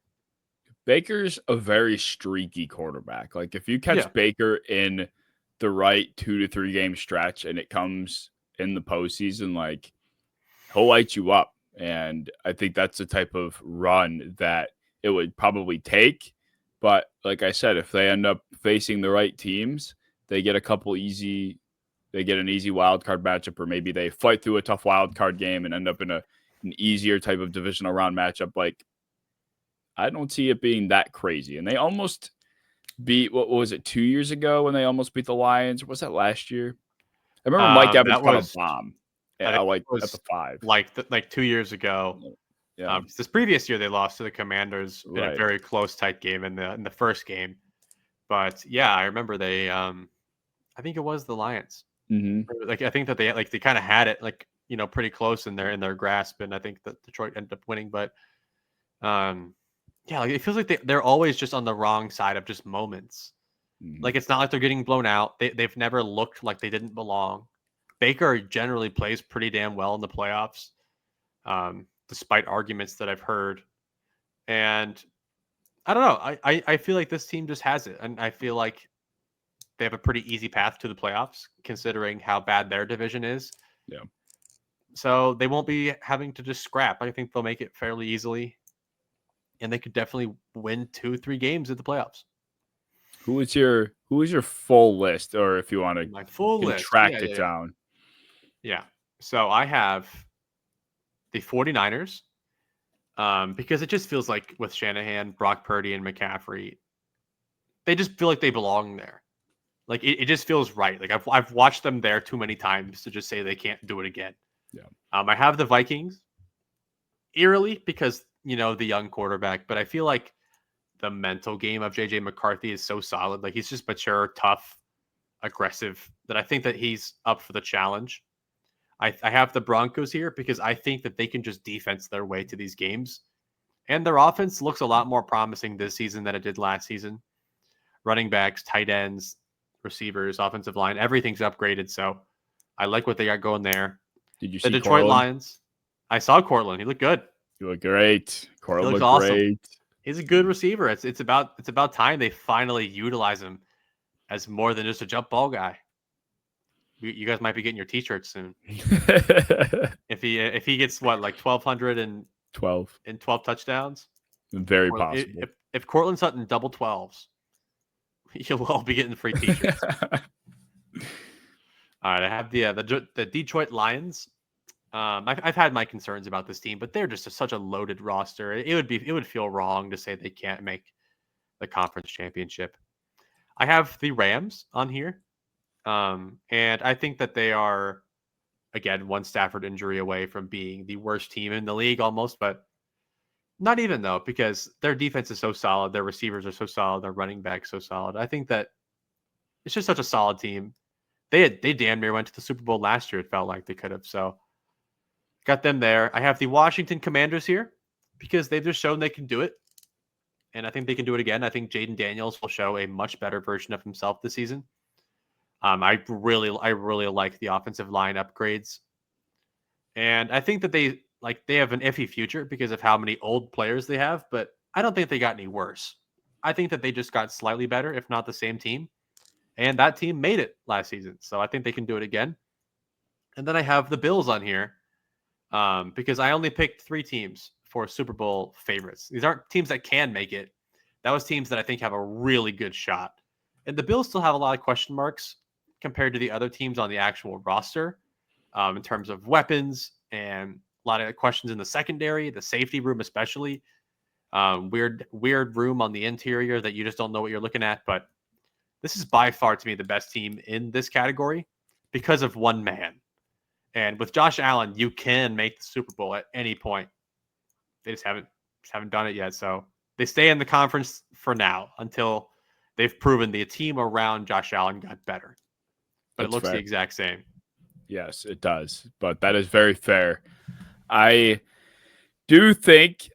Baker's a very streaky quarterback. Like if you Yeah. catch Baker in the right 2 to 3 game stretch and it comes in the postseason, like he'll light you up. And I think that's the type of run that it would probably take. But like I said, if they end up facing the right teams, they get they get an easy wild card matchup, or maybe they fight through a tough wild card game and end up in an easier type of divisional round matchup. Like I don't see it being that crazy. And they almost beat, what was it, 2 years ago when they almost beat the Lions? Or was that last year? I remember Mike Evans That caught a was bomb I think like it at the was 5. like 2 years ago. Yeah, This previous year they lost to the Commanders in a right. very close, tight game in the first game. But yeah, I remember they. I think it was the Lions. Mhm. Like I think that they kind of had it like pretty close in their grasp, and I think that Detroit ended up winning. But um, yeah, like it feels like they're always just on the wrong side of just moments. Mhm. Like it's not like they're getting blown out. They've never looked like they didn't belong. Baker generally plays pretty damn well in the playoffs, despite arguments that I've heard. And I don't know. I feel like this team just has it, and I feel like they have a pretty easy path to the playoffs, considering how bad their division is. Yeah. So they won't be having to just scrap. I think they'll make it fairly easily, and they could definitely win 2, 3 games at the playoffs. Who is your full list, or if you want to My full list. Yeah, contract it yeah, yeah. down? Yeah. So I have the 49ers, because it just feels like with Shanahan, Brock Purdy, and McCaffrey, they just feel like they belong there. Like it just feels right. Like I've watched them there too many times to just say they can't do it again. Yeah. I have the Vikings eerily because the young quarterback, but I feel like the mental game of JJ McCarthy is so solid. Like he's just mature, tough, aggressive that I think that he's up for the challenge. I have the Broncos here because I think that they can just defense their way to these games. And their offense looks a lot more promising this season than it did last season. Running backs, tight ends, receivers, offensive line, everything's upgraded. So I like what they got going there. Did you The see Detroit Cortland? Lions. I saw Cortland. He looked good. You look great. He Cortland looks looked awesome. great. He's a good receiver. It's about time they finally utilize him as more than just a jump ball guy. You guys might be getting your t-shirts soon. If he gets what, like 1,200 and 12. 12 touchdowns. Very Or possible. if Cortland Sutton double 12s, you'll all be getting free t-shirts. All right, I have the Detroit Lions. I've had my concerns about this team, but they're just such a loaded roster. It would feel wrong to say they can't make the conference championship. I have the Rams on here, and I think that they are again one Stafford injury away from being the worst team in the league almost, but not even though because their defense is so solid, their receivers are so solid, their running back so solid. I think that it's just such a solid team. They damn near went to the Super Bowl last year. It felt like they could have. So got them there. I have the Washington Commanders here because they've just shown they can do it. And I think they can do it again. I think Jaden Daniels will show a much better version of himself this season. I really like the offensive line upgrades. And I think that they have an iffy future because of how many old players they have, but I don't think they got any worse. I think that they just got slightly better, if not the same team. And that team made it last season. So I think they can do it again. And then I have the Bills on here because I only picked 3 teams for Super Bowl favorites. These aren't teams that can make it. That was teams that I think have a really good shot. And the Bills still have a lot of question marks compared to the other teams on the actual roster in terms of weapons and a lot of questions in the secondary, the safety room especially. Weird room on the interior that you just don't know what you're looking at. But this is by far to me the best team in this category because of one man. And with Josh Allen, you can make the Super Bowl at any point. They just haven't done it yet. So they stay in the conference for now until they've proven the team around Josh Allen got better. But it looks fair. the exact same. Yes, it does. But that is very fair. I do think,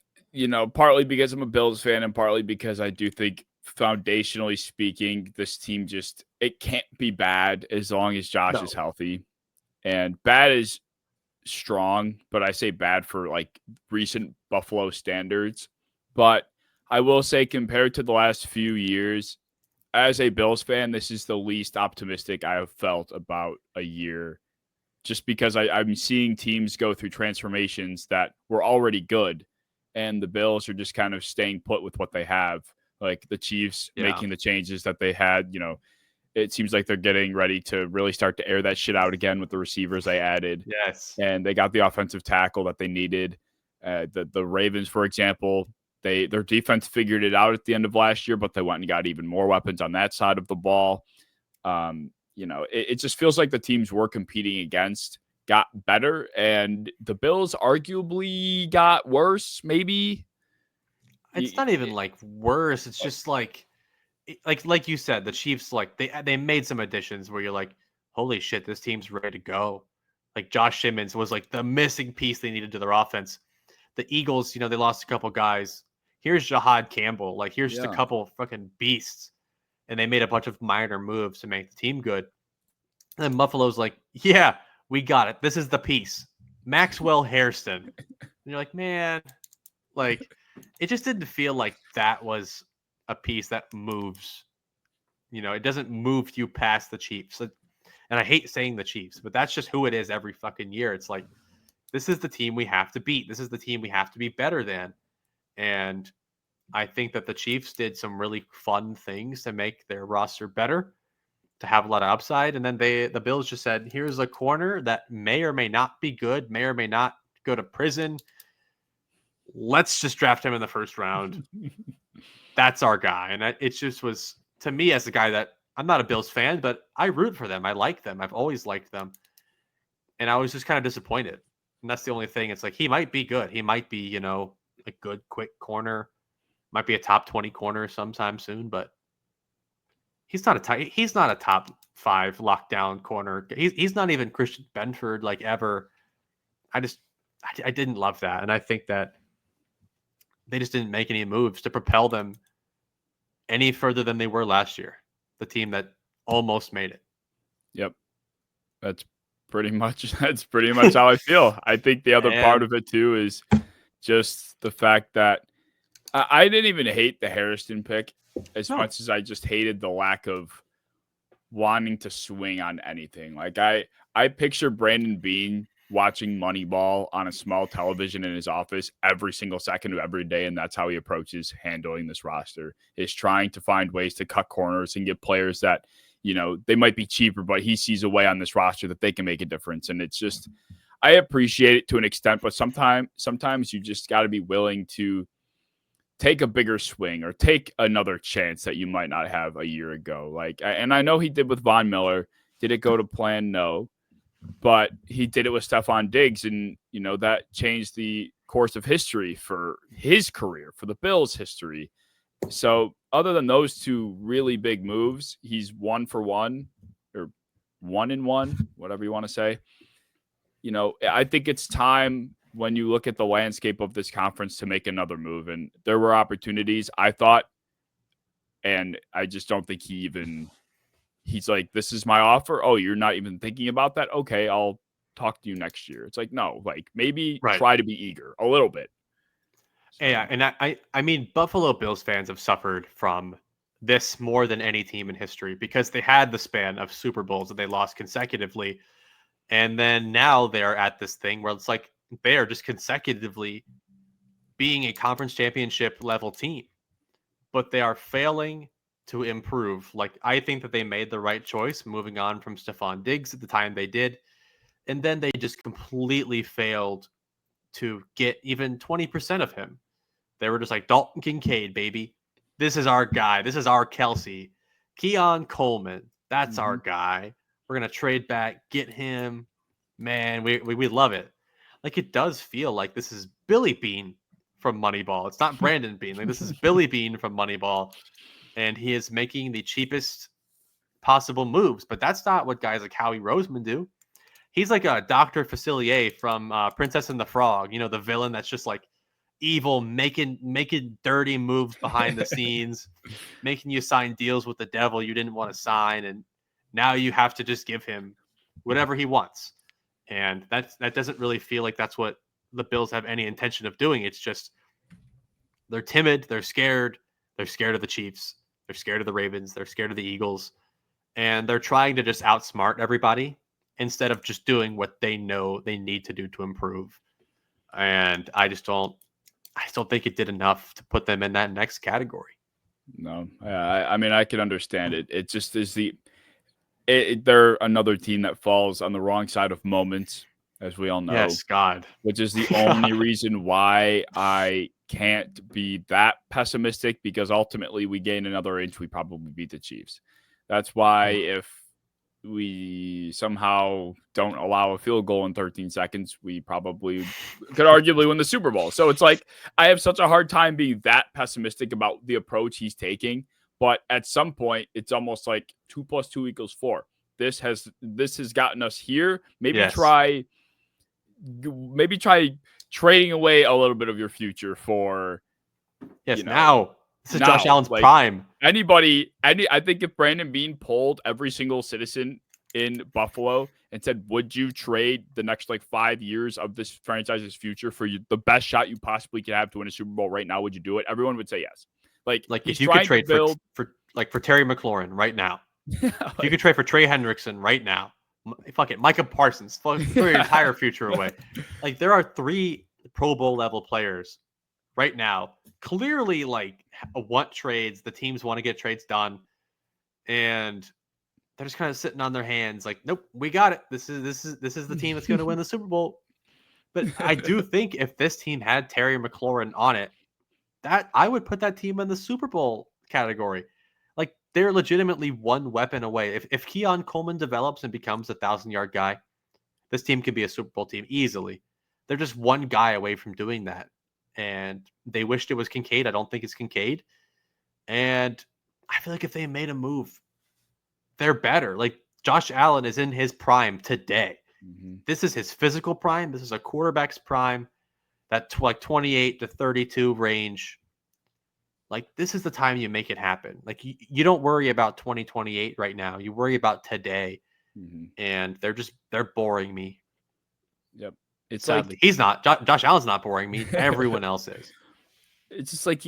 partly because I'm a Bills fan and partly because I do think foundationally speaking, this team it can't be bad as long as Josh is healthy. And bad is strong, but I say bad for like recent Buffalo standards. But I will say, compared to the last few years, as a Bills fan, this is the least optimistic I have felt about a year, just because I'm seeing teams go through transformations that were already good, and the Bills are just kind of staying put with what they have. Like the Chiefs making the changes that they had, it seems like they're getting ready to really start to air that shit out again with the receivers they added. Yes. And they got the offensive tackle that they needed. The Ravens, for example, their defense figured it out at the end of last year, but they went and got even more weapons on that side of the ball. It just feels like the teams we're competing against got better, and the Bills arguably got worse, maybe. It's not even like worse. It's just like you said, the Chiefs, like they made some additions where you're like, holy shit, this team's ready to go. Like Josh Simmons was like the missing piece they needed to their offense. The Eagles, they lost a couple guys. Here's Jahad Campbell. Like here's just a couple fucking beasts. And they made a bunch of minor moves to make the team good. And then Buffalo's like, yeah, we got it. This is the piece. Maxwell Hairston. And you're like, man, like it just didn't feel like that was a piece that moves. It doesn't move you past the Chiefs. And I hate saying the Chiefs, but that's just who it is every fucking year. It's like, this is the team we have to beat. This is the team we have to be better than. And I think that the Chiefs did some really fun things to make their roster better, to have a lot of upside. And then the Bills just said, here's a corner that may or may not be good, may or may not go to prison. Let's just draft him in the first round. That's our guy. And it just was, to me, as a guy that I'm not a Bills fan, but I root for them. I like them. I've always liked them. And I was just kind of disappointed. And that's the only thing. It's like, he might be good. He might be, a good, quick corner. Might be a top 20 corner sometime soon, but he's not a top 5 lockdown corner. He's not even Christian Benford like ever. I didn't love that. And I think that they just didn't make any moves to propel them any further than they were last year. The team that almost made it. Yep. That's pretty much how I feel. I think the other part of it too is just the fact that I didn't even hate the Hairston pick as much as I just hated the lack of wanting to swing on anything. Like I picture Brandon Beane watching Moneyball on a small television in his office every single second of every day, and that's how he approaches handling this roster, is trying to find ways to cut corners and get players that, they might be cheaper, but he sees a way on this roster that they can make a difference. And it's just, I appreciate it to an extent, but sometimes you just got to be willing to take a bigger swing or take another chance that you might not have a year ago. And I know he did with Von Miller. Did it go to plan? No. But he did it with Stephon Diggs, and, that changed the course of history for his career, for the Bills' history. So other than those two really big moves, he's 1 for 1 or 1 in 1, whatever you want to say. I think it's time, when you look at the landscape of this conference, to make another move. And there were opportunities, I thought, and I just don't think he's like, this is my offer. Oh, you're not even thinking about that? Okay, I'll talk to you next year. It's like, no, like maybe Right. try to be eager a little bit. So, Yeah, and I mean, Buffalo Bills fans have suffered from this more than any team in history because they had the span of Super Bowls that they lost consecutively. And then now they're at this thing where it's like they are just consecutively being a conference championship level team, but they are failing to improve. Like, I think that they made the right choice moving on from Stephon Diggs at the time they did. And then they just completely failed to get even 20% of him. They were just like, Dalton Kincaid, baby. This is our guy. This is our Kelsey. Keon Coleman. That's our guy. We're going to trade back, get him. Man, we love it. Like, it does feel like this is Billy Bean from Moneyball. It's not Brandon Bean. Like, this is Billy Bean from Moneyball. And he is making the cheapest possible moves. But that's not what guys like Howie Roseman do. He's like a Dr. Facilier from Princess and the Frog. You know, the villain that's just like evil, making dirty moves behind the scenes, making you sign deals with the devil you didn't want to sign, and now you have to just give him whatever he wants. And that doesn't really feel like that's what the Bills have any intention of doing. It's just they're timid, they're scared of the Chiefs, they're scared of the Ravens, they're scared of the Eagles, and they're trying to just outsmart everybody instead of just doing what they know they need to do to improve. And I just don't think it did enough to put them in that next category. No, I mean, I can understand it. It just is they're another team that falls on the wrong side of moments, as we all know. Yes, God. Which is the only reason why I can't be that pessimistic, because ultimately we gain another inch, we probably beat the Chiefs. That's why if we somehow don't allow a field goal in 13 seconds, we probably could arguably win the Super Bowl. So it's like, I have such a hard time being that pessimistic about the approach he's taking. But at some point, it's almost like 2 + 2 = 4. This has gotten us here. Maybe try trading away a little bit of your future for. Now this is Josh Allen's prime. I think if Brandon Bean polled every single citizen in Buffalo and said, would you trade the next 5 years of this franchise's future for the best shot you possibly could have to win a Super Bowl right now, would you do it? Everyone would say yes. Like if you could trade for Terry McLaurin right now, if you could trade for Trey Hendrickson right now, fuck it, Micah Parsons, throw your entire future away. Like, there are 3 Pro Bowl level players right now, clearly want trades. The teams want to get trades done, and they're just kind of sitting on their hands, like, nope, we got it. This is the team that's going to win the Super Bowl. But I do think if this team had Terry McLaurin on it, that I would put that team in the Super Bowl category. Like, they're legitimately one weapon away. If Keon Coleman develops and becomes a 1,000-yard guy, this team can be a Super Bowl team easily. They're just one guy away from doing that. And they wished it was Kincaid. I don't think it's Kincaid. And I feel like if they made a move, they're better. Like, Josh Allen is in his prime today. Mm-hmm. This is his physical prime. This is a quarterback's prime. That 28 to 32 range. Like, this is the time you make it happen. Like, you don't worry about 2028 right now. You worry about today. Mm-hmm. And they're boring me. Yep. It's sadly, he's not. Josh Allen's not boring me. Everyone else is. It's just like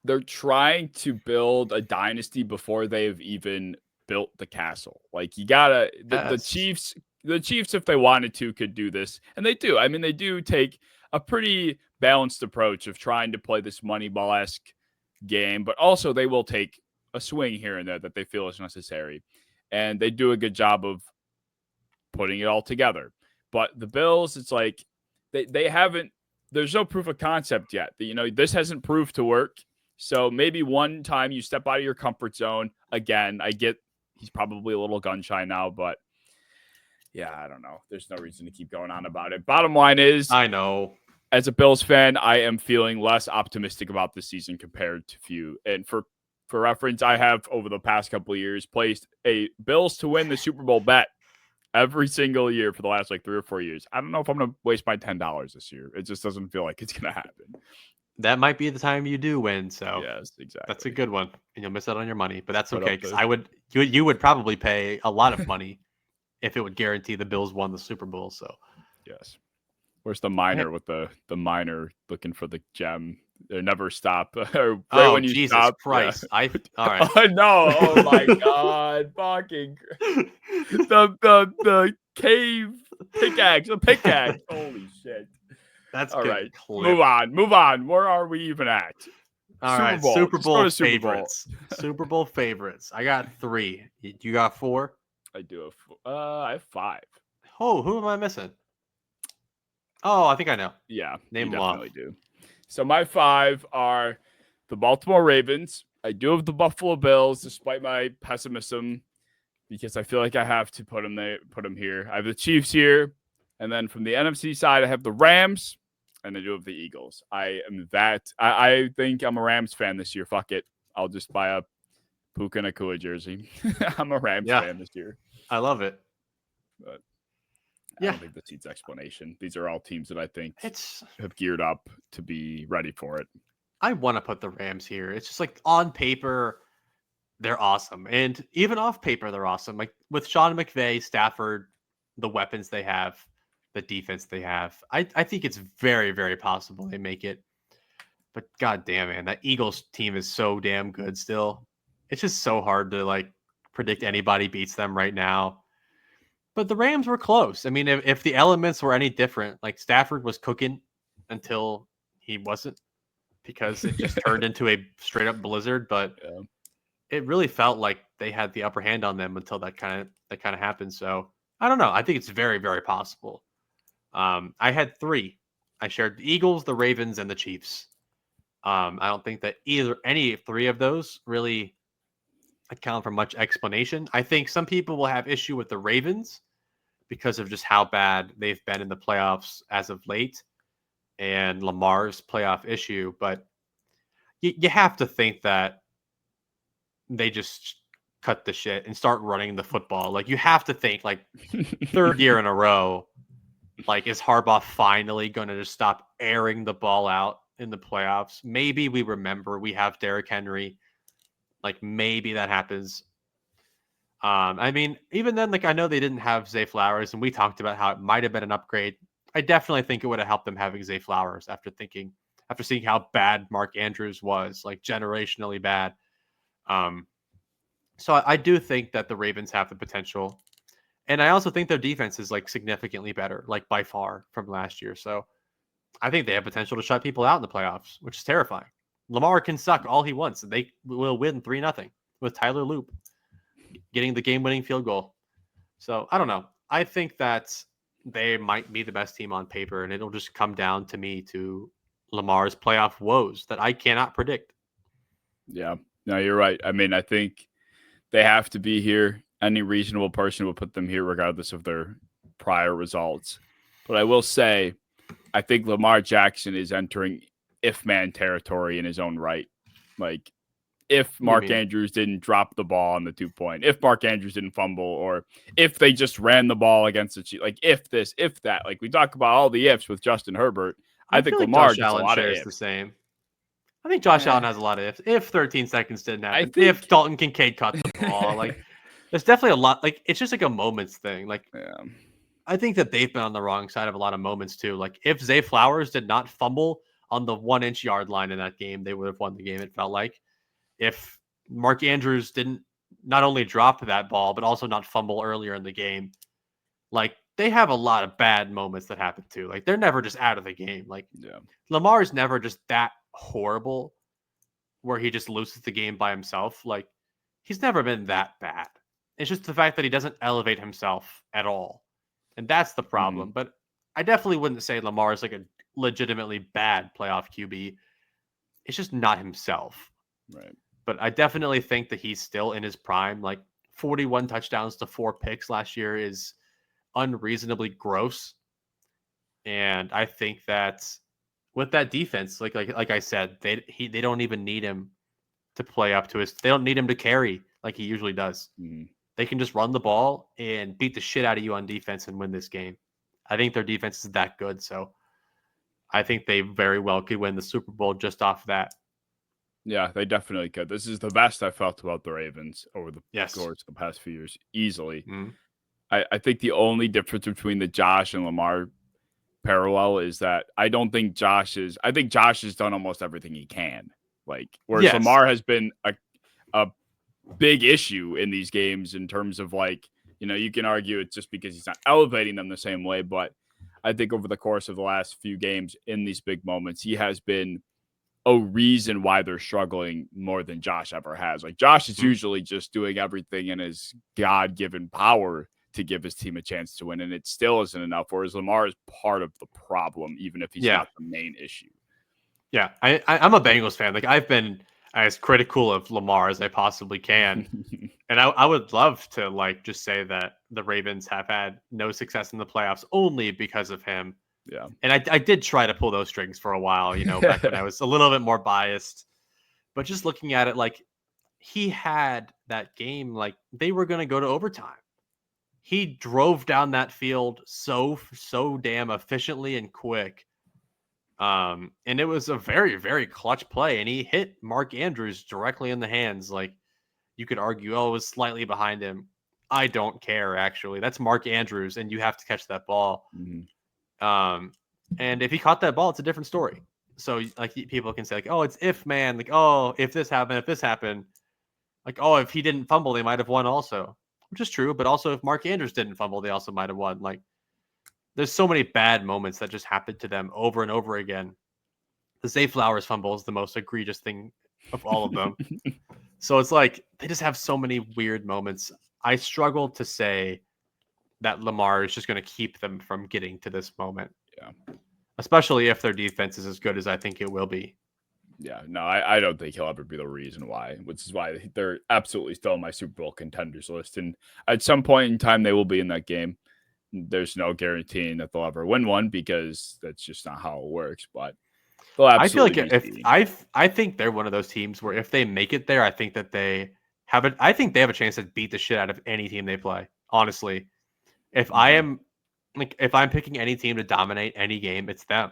they're trying to build a dynasty before they've even built the castle. Like, you gotta the Chiefs. The Chiefs, if they wanted to, could do this, and they do. I mean, they do take a pretty balanced approach of trying to play this Moneyball-esque game, but also they will take a swing here and there that they feel is necessary, and they do a good job of putting it all together. But the Bills, it's like they haven't. There's no proof of concept yet. This hasn't proved to work. So maybe one time you step out of your comfort zone. Again, I get he's probably a little gun shy now, but. Yeah, I don't know. There's no reason to keep going on about it. Bottom line is, I know. As a Bills fan, I am feeling less optimistic about this season compared to few. And for reference, I have, over the past couple of years, placed a Bills to win the Super Bowl bet every single year for the last 3 or 4 years. I don't know if I'm going to waste my $10 this year. It just doesn't feel like it's going to happen. That might be the time you do win. So yes, exactly. That's a good one. And you'll miss out on your money, but that's okay. Because you would probably pay a lot of money if it would guarantee the Bills won the Super Bowl. So yes. Where's the miner with the miner looking for the gem? They never stop. Right oh, when you Jesus stop. Yeah. Christ. All right. Oh no. Oh my god. Fucking the cave pickaxe. A pickaxe. Holy shit. That's all good. right. Move on. Where are we even at? All Super right. Bowl. Super Just go Bowl to Super Bowl. favorites. Super Bowl favorites. I got 3. You got 4? I do have I have 5. Oh, who am I missing? Oh, I think I know. Yeah, Name you them definitely off. do. So my 5 are the Baltimore Ravens. I do have the Buffalo Bills, despite my pessimism, because I feel like I have to put them here. I have the Chiefs here, and then from the NFC side, I have the Rams, and I do have the Eagles. I think I'm a Rams fan this year. Fuck it, I'll just buy a Puka Nacua jersey. I'm a Rams fan this year. I love it. But I don't think this needs explanation. These are all teams that I think have geared up to be ready for it. I want to put the Rams here. It's just like on paper, they're awesome. And even off paper, they're awesome. Like with Sean McVay, Stafford, the weapons they have, the defense they have. I think it's very, very possible they make it. But god damn, man, that Eagles team is so damn good still. It's just so hard to like predict anybody beats them right now. But the Rams were close. I mean, if the elements were any different, like Stafford was cooking until he wasn't, because it just turned into a straight up blizzard. But it really felt like they had the upper hand on them until that kind of happened. So I don't know. I think it's very, very possible. I had 3. I shared the Eagles, the Ravens, and the Chiefs. I don't think that any 3 of those really account for much explanation. I think some people will have issue with the Ravens because of just how bad they've been in the playoffs as of late and Lamar's playoff issue. But you have to think that they just cut the shit and start running the football. Like you have to think like 3rd year in a row, like is Harbaugh finally going to just stop airing the ball out in the playoffs? Maybe we remember we have Derrick Henry. Like maybe that happens. I mean, even then, like I know they didn't have Zay Flowers, and we talked about how it might have been an upgrade. I definitely think it would have helped them having Zay Flowers after seeing how bad Mark Andrews was, like generationally bad. So I do think that the Ravens have the potential, and I also think their defense is like significantly better, like by far from last year. So I think they have potential to shut people out in the playoffs, which is terrifying. Lamar can suck all he wants, and they will win 3-0 with Tyler Loop getting the game-winning field goal. So I don't know. I think that they might be the best team on paper, and it'll just come down to Lamar's playoff woes that I cannot predict. Yeah, no, you're right. I mean, I think they have to be here. Any reasonable person will put them here regardless of their prior results. But I will say, I think Lamar Jackson is entering if-man territory in his own right. Like, if Mark Andrews didn't drop the ball on the 2-point, if Mark Andrews didn't fumble, or if they just ran the ball against the Chiefs, like if this, if that, like we talk about all the ifs with Justin Herbert. I think like Lamar Josh gets Allen a lot shares of ifs. the same. I think Josh Allen has a lot of ifs. If 13 seconds didn't happen, if Dalton Kincaid caught the ball, like there's definitely a lot. Like it's just like a moments thing. Like I think that they've been on the wrong side of a lot of moments too. Like if Zay Flowers did not fumble on the 1-inch yard line in that game, they would have won the game. It felt like if Mark Andrews didn't not only drop that ball, but also not fumble earlier in the game. Like they have a lot of bad moments that happen too. Like they're never just out of the game. Like Lamar's never just that horrible where he just loses the game by himself. Like he's never been that bad. It's just the fact that he doesn't elevate himself at all. And that's the problem. But I definitely wouldn't say Lamar is like a legitimately bad playoff QB. It's just not himself. Right. But I definitely think that he's still in his prime. Like 41 touchdowns to 4 picks last year is unreasonably gross. And I think that with that defense, like I said, they don't even need him to play up to his. They don't need him to carry like he usually does. Mm-hmm. They can just run the ball and beat the shit out of you on defense and win this game. I think their defense is that good. So I think they very well could win the Super Bowl just off that. Yeah, they definitely could. This is the best I felt about the Ravens over the course of the past few years, easily. I think the only difference between the Josh and Lamar parallel is that I think Josh has done almost everything he can. Like, whereas Yes. Lamar has been a big issue in these games in terms of, like, you can argue it's just because he's not elevating them the same way, but I think over the course of the last few games in these big moments, he has been a reason why they're struggling more than Josh ever has. Like, Josh is usually just doing everything in his God-given power to give his team a chance to win, and it still isn't enough, whereas Lamar is part of the problem, even if he's not the main issue. Yeah, I'm a Bengals fan. Like, I've been as critical of Lamar as I possibly can. And I would love to, like, just say that the Ravens have had no success in the playoffs only because of him. Yeah. And I did try to pull those strings for a while, back when I was a little bit more biased. But just looking at it, like, he had that game, like, they were going to go to overtime. He drove down that field so damn efficiently and quick. And it was a very, very clutch play. And he hit Mark Andrews directly in the hands. Like, you could argue, it was slightly behind him. I don't care, actually. That's Mark Andrews, and you have to catch that ball. Mm-hmm. And if he caught that ball, it's a different story. So, like, people can say, like, oh, it's if, man. Like, oh, if this happened. Like, oh, if he didn't fumble, they might have won also. Which is true, but also if Mark Andrews didn't fumble, they also might have won. Like, there's so many bad moments that just happened to them over and over again. The Zay Flowers fumble is the most egregious thing of all of them. So it's like they just have so many weird moments. I struggle to say that Lamar is just going to keep them from getting to this moment. Yeah. Especially if their defense is as good as I think it will be. Yeah, no, I don't think he'll ever be the reason why, which is why they're absolutely still on my Super Bowl contenders list. And at some point in time, they will be in that game. There's no guaranteeing that they'll ever win one because that's just not how it works. But they'll absolutely I think they're one of those teams where if they make it there, I think that they have it. I think they have a chance to beat the shit out of any team they play. Honestly, if I'm picking any team to dominate any game, it's them.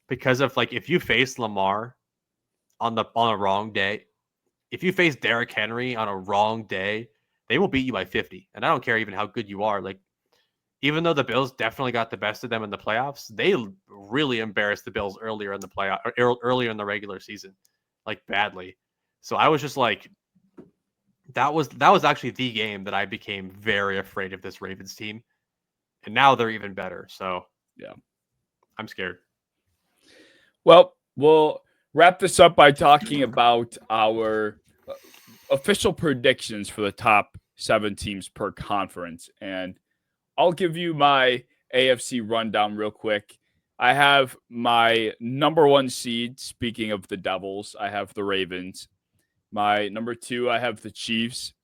Because of, like, if you face Lamar on a wrong day, if you face Derrick Henry on a wrong day, they will beat you by 50. And I don't care even how good you are. Like, even though the Bills definitely got the best of them in the playoffs, they really embarrassed the Bills earlier in the earlier in the regular season, like, badly. So I was just like, that was actually the game that I became very afraid of this Ravens team. And now they're even better. So yeah, I'm scared. Well, we'll wrap this up by talking about our official predictions for the top 7 teams per conference. And I'll give you my AFC rundown real quick. I have my number 1 seed, speaking of the Devils, I have the Ravens. My number 2, I have the Chiefs.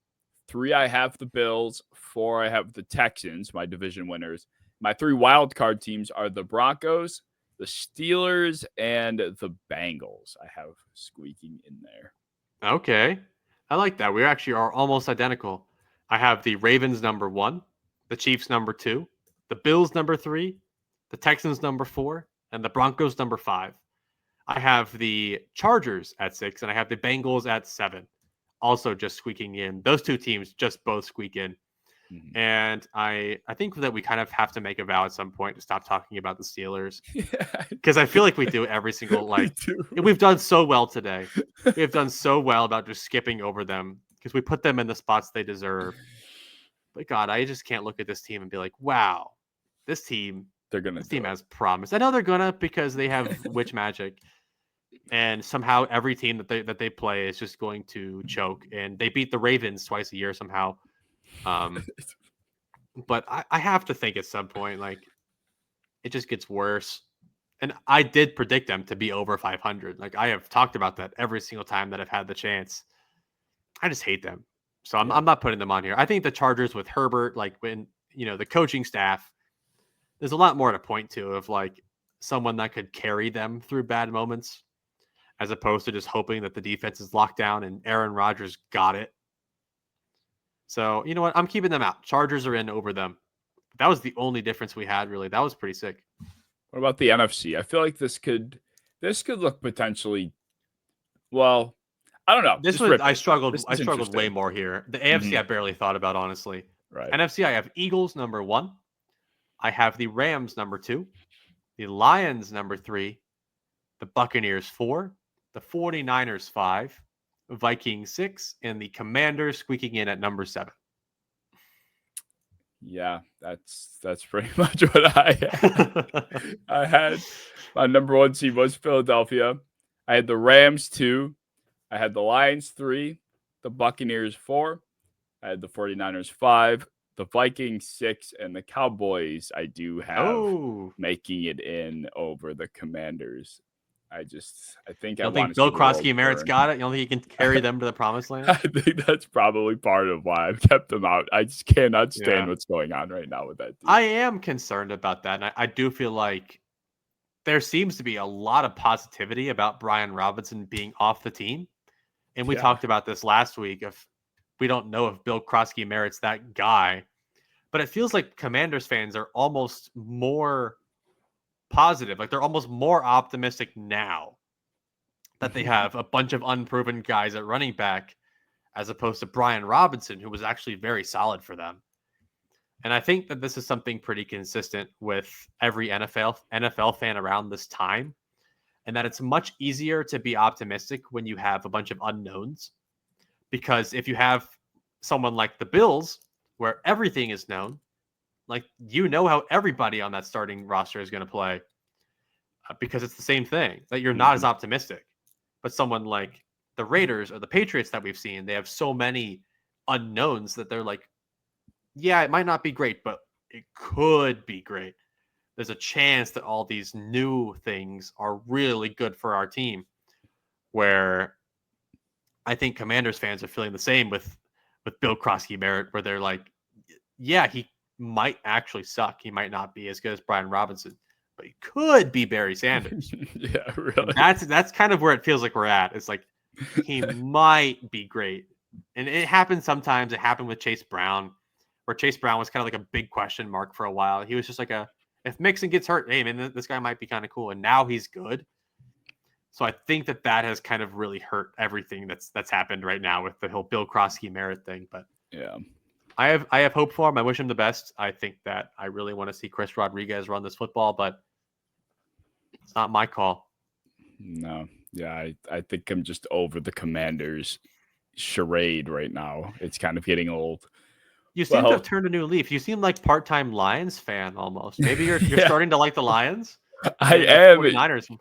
3, I have the Bills. 4, I have the Texans, my division winners. My 3 wildcard teams are the Broncos, the Steelers, and the Bengals. I have squeaking in there. Okay. I like that. We actually are almost identical. I have the Ravens number 1, the Chiefs number 2, the Bills number 3, the Texans number 4, and the Broncos number 5. I have the Chargers at 6, and I have the Bengals at 7. Also just squeaking in. Those 2 teams just both squeak in. Mm-hmm. And I think that we kind of have to make a vow at some point to stop talking about the Steelers. Because I feel like we do every single, we've done so well today. We've done so well about just skipping over them because we put them in the spots they deserve. But God, I just can't look at this team and be like, wow, this team has promise. I know they're gonna, because they have witch magic. And somehow every team that they play is just going to choke. And they beat the Ravens twice a year somehow. But I have to think at some point, like, it just gets worse. And I did predict them to be over 500. Like, I have talked about that every single time that I've had the chance. I just hate them. So I'm not putting them on here. I think the Chargers with Herbert, like, when, the coaching staff, there's a lot more to point to of, like, someone that could carry them through bad moments, as opposed to just hoping that the defense is locked down and Aaron Rodgers got it. So, you know what? I'm keeping them out. Chargers are in over them. That was the only difference we had, really. That was pretty sick. What about the NFC? I feel like this could look potentially, well, I don't know. I struggled way more here. The AFC I barely thought about, honestly. Right. NFC, I have Eagles number 1. I have the Rams number 2, the Lions number 3, the Buccaneers 4, the 49ers 5, Vikings 6, and the Commanders squeaking in at number 7. Yeah, that's pretty much what I had. I had my number 1 seed was Philadelphia. I had the Rams 2. I had the Lions 3, the Buccaneers 4. I had the 49ers 5, the Vikings 6, and the Cowboys I do have making it in over the Commanders. I think You I don't want think to see Bill the world Krosky and Merritt's burn. got it? You don't think he can carry them to the promised land? I think that's probably part of why I've kept them out. I just cannot stand what's going on right now with that team. I am concerned about that. And I do feel like there seems to be a lot of positivity about Brian Robinson being off the team. And we talked about this last week. If we don't know if Bill Krosky Merritt's that guy, but it feels like Commanders fans are almost more positive. Like they're almost more optimistic now that they have a bunch of unproven guys at running back, as opposed to Brian Robinson, who was actually very solid for them. And I think that this is something pretty consistent with every NFL fan around this time, and that it's much easier to be optimistic when you have a bunch of unknowns. Because if you have someone like the Bills, where everything is known, like you know how everybody on that starting roster is going to play, because it's the same thing, that you're not as optimistic. But someone like the Raiders or the Patriots that we've seen, they have so many unknowns that they're like, yeah, it might not be great, but it could be great. There's a chance that all these new things are really good for our team. Where I think Commanders fans are feeling the same with Bill Krosky Merritt, where they're like, yeah, he might actually suck. He might not be as good as Brian Robinson, but he could be Barry Sanders. Yeah, really. That's kind of where it feels like we're at. It's like he might be great. And it happens sometimes. It happened with Chase Brown, where Chase Brown was kind of like a big question mark for a while. He was just like if Mixon gets hurt, hey, man, this guy might be kind of cool. And now he's good. So I think that has kind of really hurt everything that's happened right now with the whole Bill Krosky Merritt thing. But yeah, I have hope for him. I wish him the best. I think that I really want to see Chris Rodriguez run this football, but it's not my call. No. Yeah, I think I'm just over the Commanders charade right now. It's kind of getting old. You seem to have turned a new leaf. You seem like part-time Lions fan almost. Maybe you're starting to like the Lions. I am. 49ers.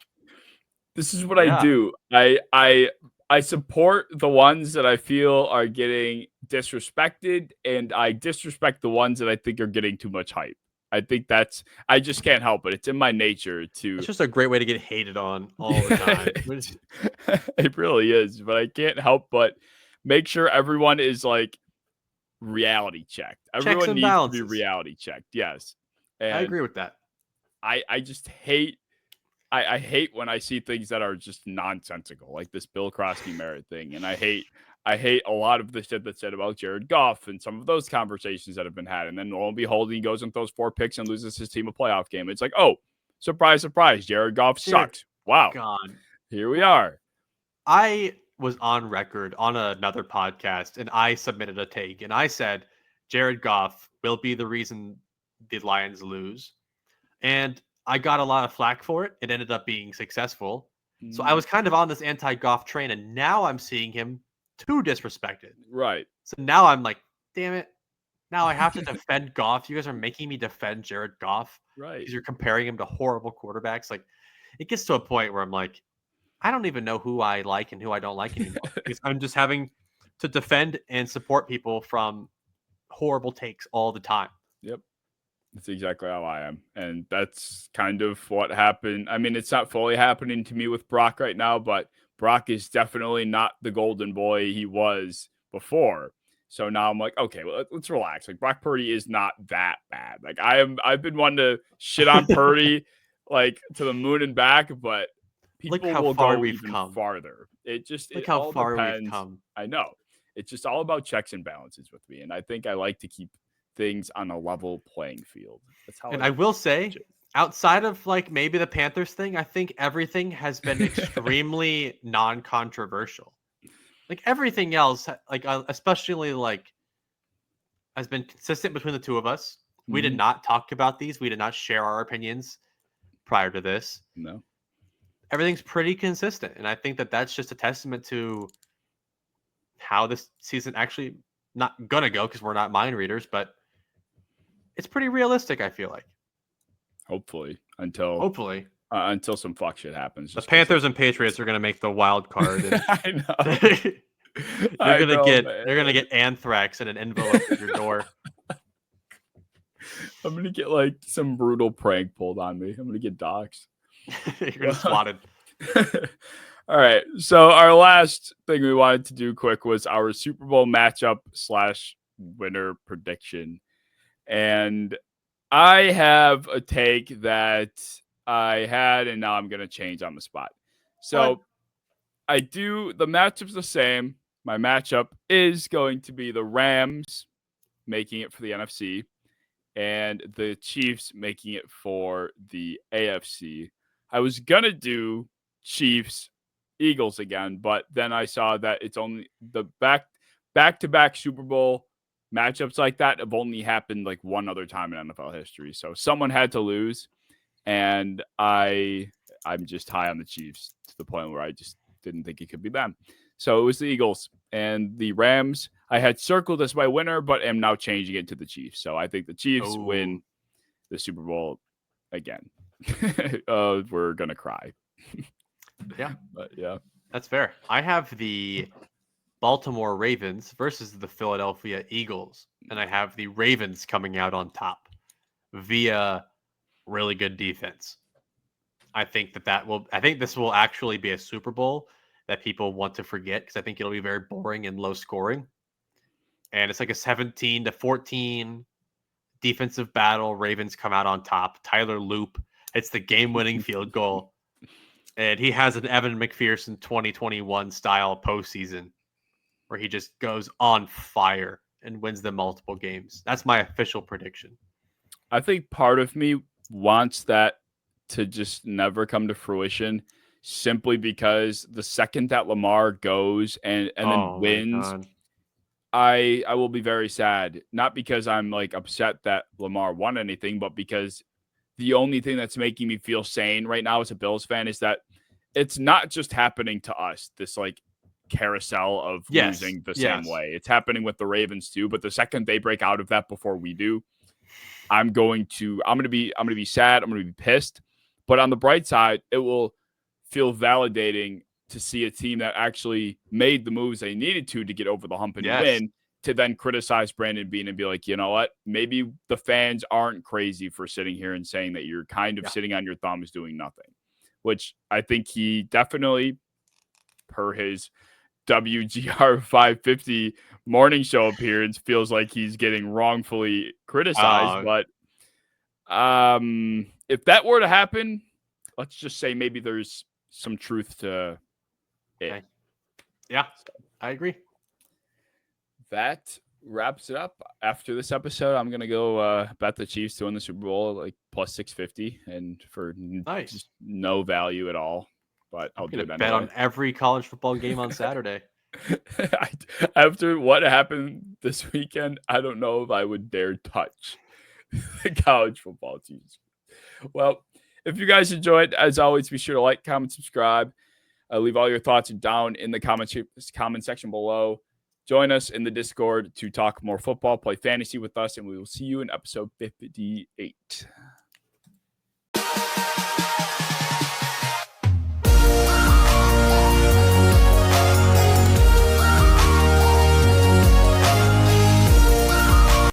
This is what I do. I support the ones that I feel are getting disrespected, and I disrespect the ones that I think are getting too much hype. I think I just can't help it. It's in my nature to. It's just a great way to get hated on all the time. It really is, but I can't help but make sure everyone is like reality checked. Everyone needs to be reality checked. Yes. And I agree with that. I just hate. I hate when I see things that are just nonsensical, like this Bill Krosky Merritt thing. And I hate a lot of the shit that's said about Jared Goff and some of those conversations that have been had. And then lo and behold, he goes and throws 4 picks and loses his team a playoff game. It's like, oh, surprise, surprise. Jared Goff sucks. Wow. God. Here we are. I was on record on another podcast and I submitted a take and I said, Jared Goff will be the reason the Lions lose. And I got a lot of flack for it. It ended up being successful. So I was kind of on this anti-Goff train, and now I'm seeing him too disrespected. Right. So now I'm like, damn it. Now I have to defend Goff. You guys are making me defend Jared Goff. Right. Because you're comparing him to horrible quarterbacks. Like, it gets to a point where I'm like, I don't even know who I like and who I don't like anymore. Because I'm just having to defend and support people from horrible takes all the time. Yep. That's exactly how I am. And that's kind of what happened. I mean, it's not fully happening to me with Brock right now, but Brock is definitely not the golden boy he was before. So now I'm like, okay, well, let's relax. Like Brock Purdy is not that bad. Like I've been wanting to shit on Purdy like to the moon and back, but people will go even farther. It just look how far we've come. I know. It's just all about checks and balances with me. And I think I like to keep things on a level playing field. That's how. And I will say, outside of like maybe the Panthers thing, I think everything has been extremely non-controversial. Like everything else, like especially like has been consistent between the two of us. We did Mhm. not talk about these. We did not share our opinions prior to this. No. Everything's pretty consistent, and I think that that's just a testament to how this season actually not gonna go because we're not mind readers, but it's pretty realistic. I feel like Hopefully hopefully until some fuck shit happens. the Just 'cause Panthers and Patriots are gonna make the wild card, and I know. you're I gonna know, get man. they're gonna get anthrax in an envelope at your door. I'm gonna get like some brutal prank pulled on me. I'm gonna get doxxed. You're gonna swatted. All right. So our last thing we wanted to do quick was our Super Bowl matchup / winner prediction. And I have a take that I had, and now I'm going to change on the spot. So I do, the matchup's the same. My matchup is going to be the Rams making it for the NFC and the Chiefs making it for the AFC. I was going to do Chiefs Eagles again, but then I saw that it's only the back-to-back Super Bowl matchups like that have only happened like one other time in NFL history. So someone had to lose, and I'm just high on the Chiefs to the point where I just didn't think it could be them. So it was the Eagles and the Rams. I had circled as my winner, but am now changing it to the Chiefs. So I think the Chiefs win the Super Bowl again. We're gonna cry. Yeah, but yeah, that's fair. I have the Baltimore Ravens versus the Philadelphia Eagles, and I have the Ravens coming out on top via really good defense. I think I think this will actually be a Super Bowl that people want to forget because I think it'll be very boring and low scoring. And it's like a 17-14 defensive battle. Ravens come out on top. Tyler Loop, it's the game-winning field goal. And he has an Evan McPherson 2021 style postseason where he just goes on fire and wins them multiple games. That's my official prediction. I think part of me wants that to just never come to fruition simply because the second that Lamar goes and then wins, I will be very sad. Not because I'm like upset that Lamar won anything, but because the only thing that's making me feel sane right now as a Bills fan is that it's not just happening to us, this like carousel of losing the same way. It's happening with the Ravens too, but the second they break out of that before we do, I'm going to be sad, I'm going to be pissed. But on the bright side, it will feel validating to see a team that actually made the moves they needed to get over the hump and win, to then criticize Brandon Beane and be like, you know what? Maybe the fans aren't crazy for sitting here and saying that you're kind of sitting on your thumbs doing nothing, which I think he definitely, per his WGR 550 morning show appearance, feels like he's getting wrongfully criticized. But if that were to happen, let's just say maybe there's some truth to it. Okay. Yeah, I agree. That wraps it up. After this episode, I'm gonna go bet the Chiefs to win the Super Bowl like plus 650, and for just no value at all. But I'll do it anyway. Bet on every college football game on Saturday. After what happened this weekend, I don't know if I would dare touch the college football teams. Well, if you guys enjoyed, as always, be sure to like, comment, subscribe. Leave all your thoughts down in the comment section below. Join us in the Discord to talk more football, play fantasy with us, and we will see you in episode 58.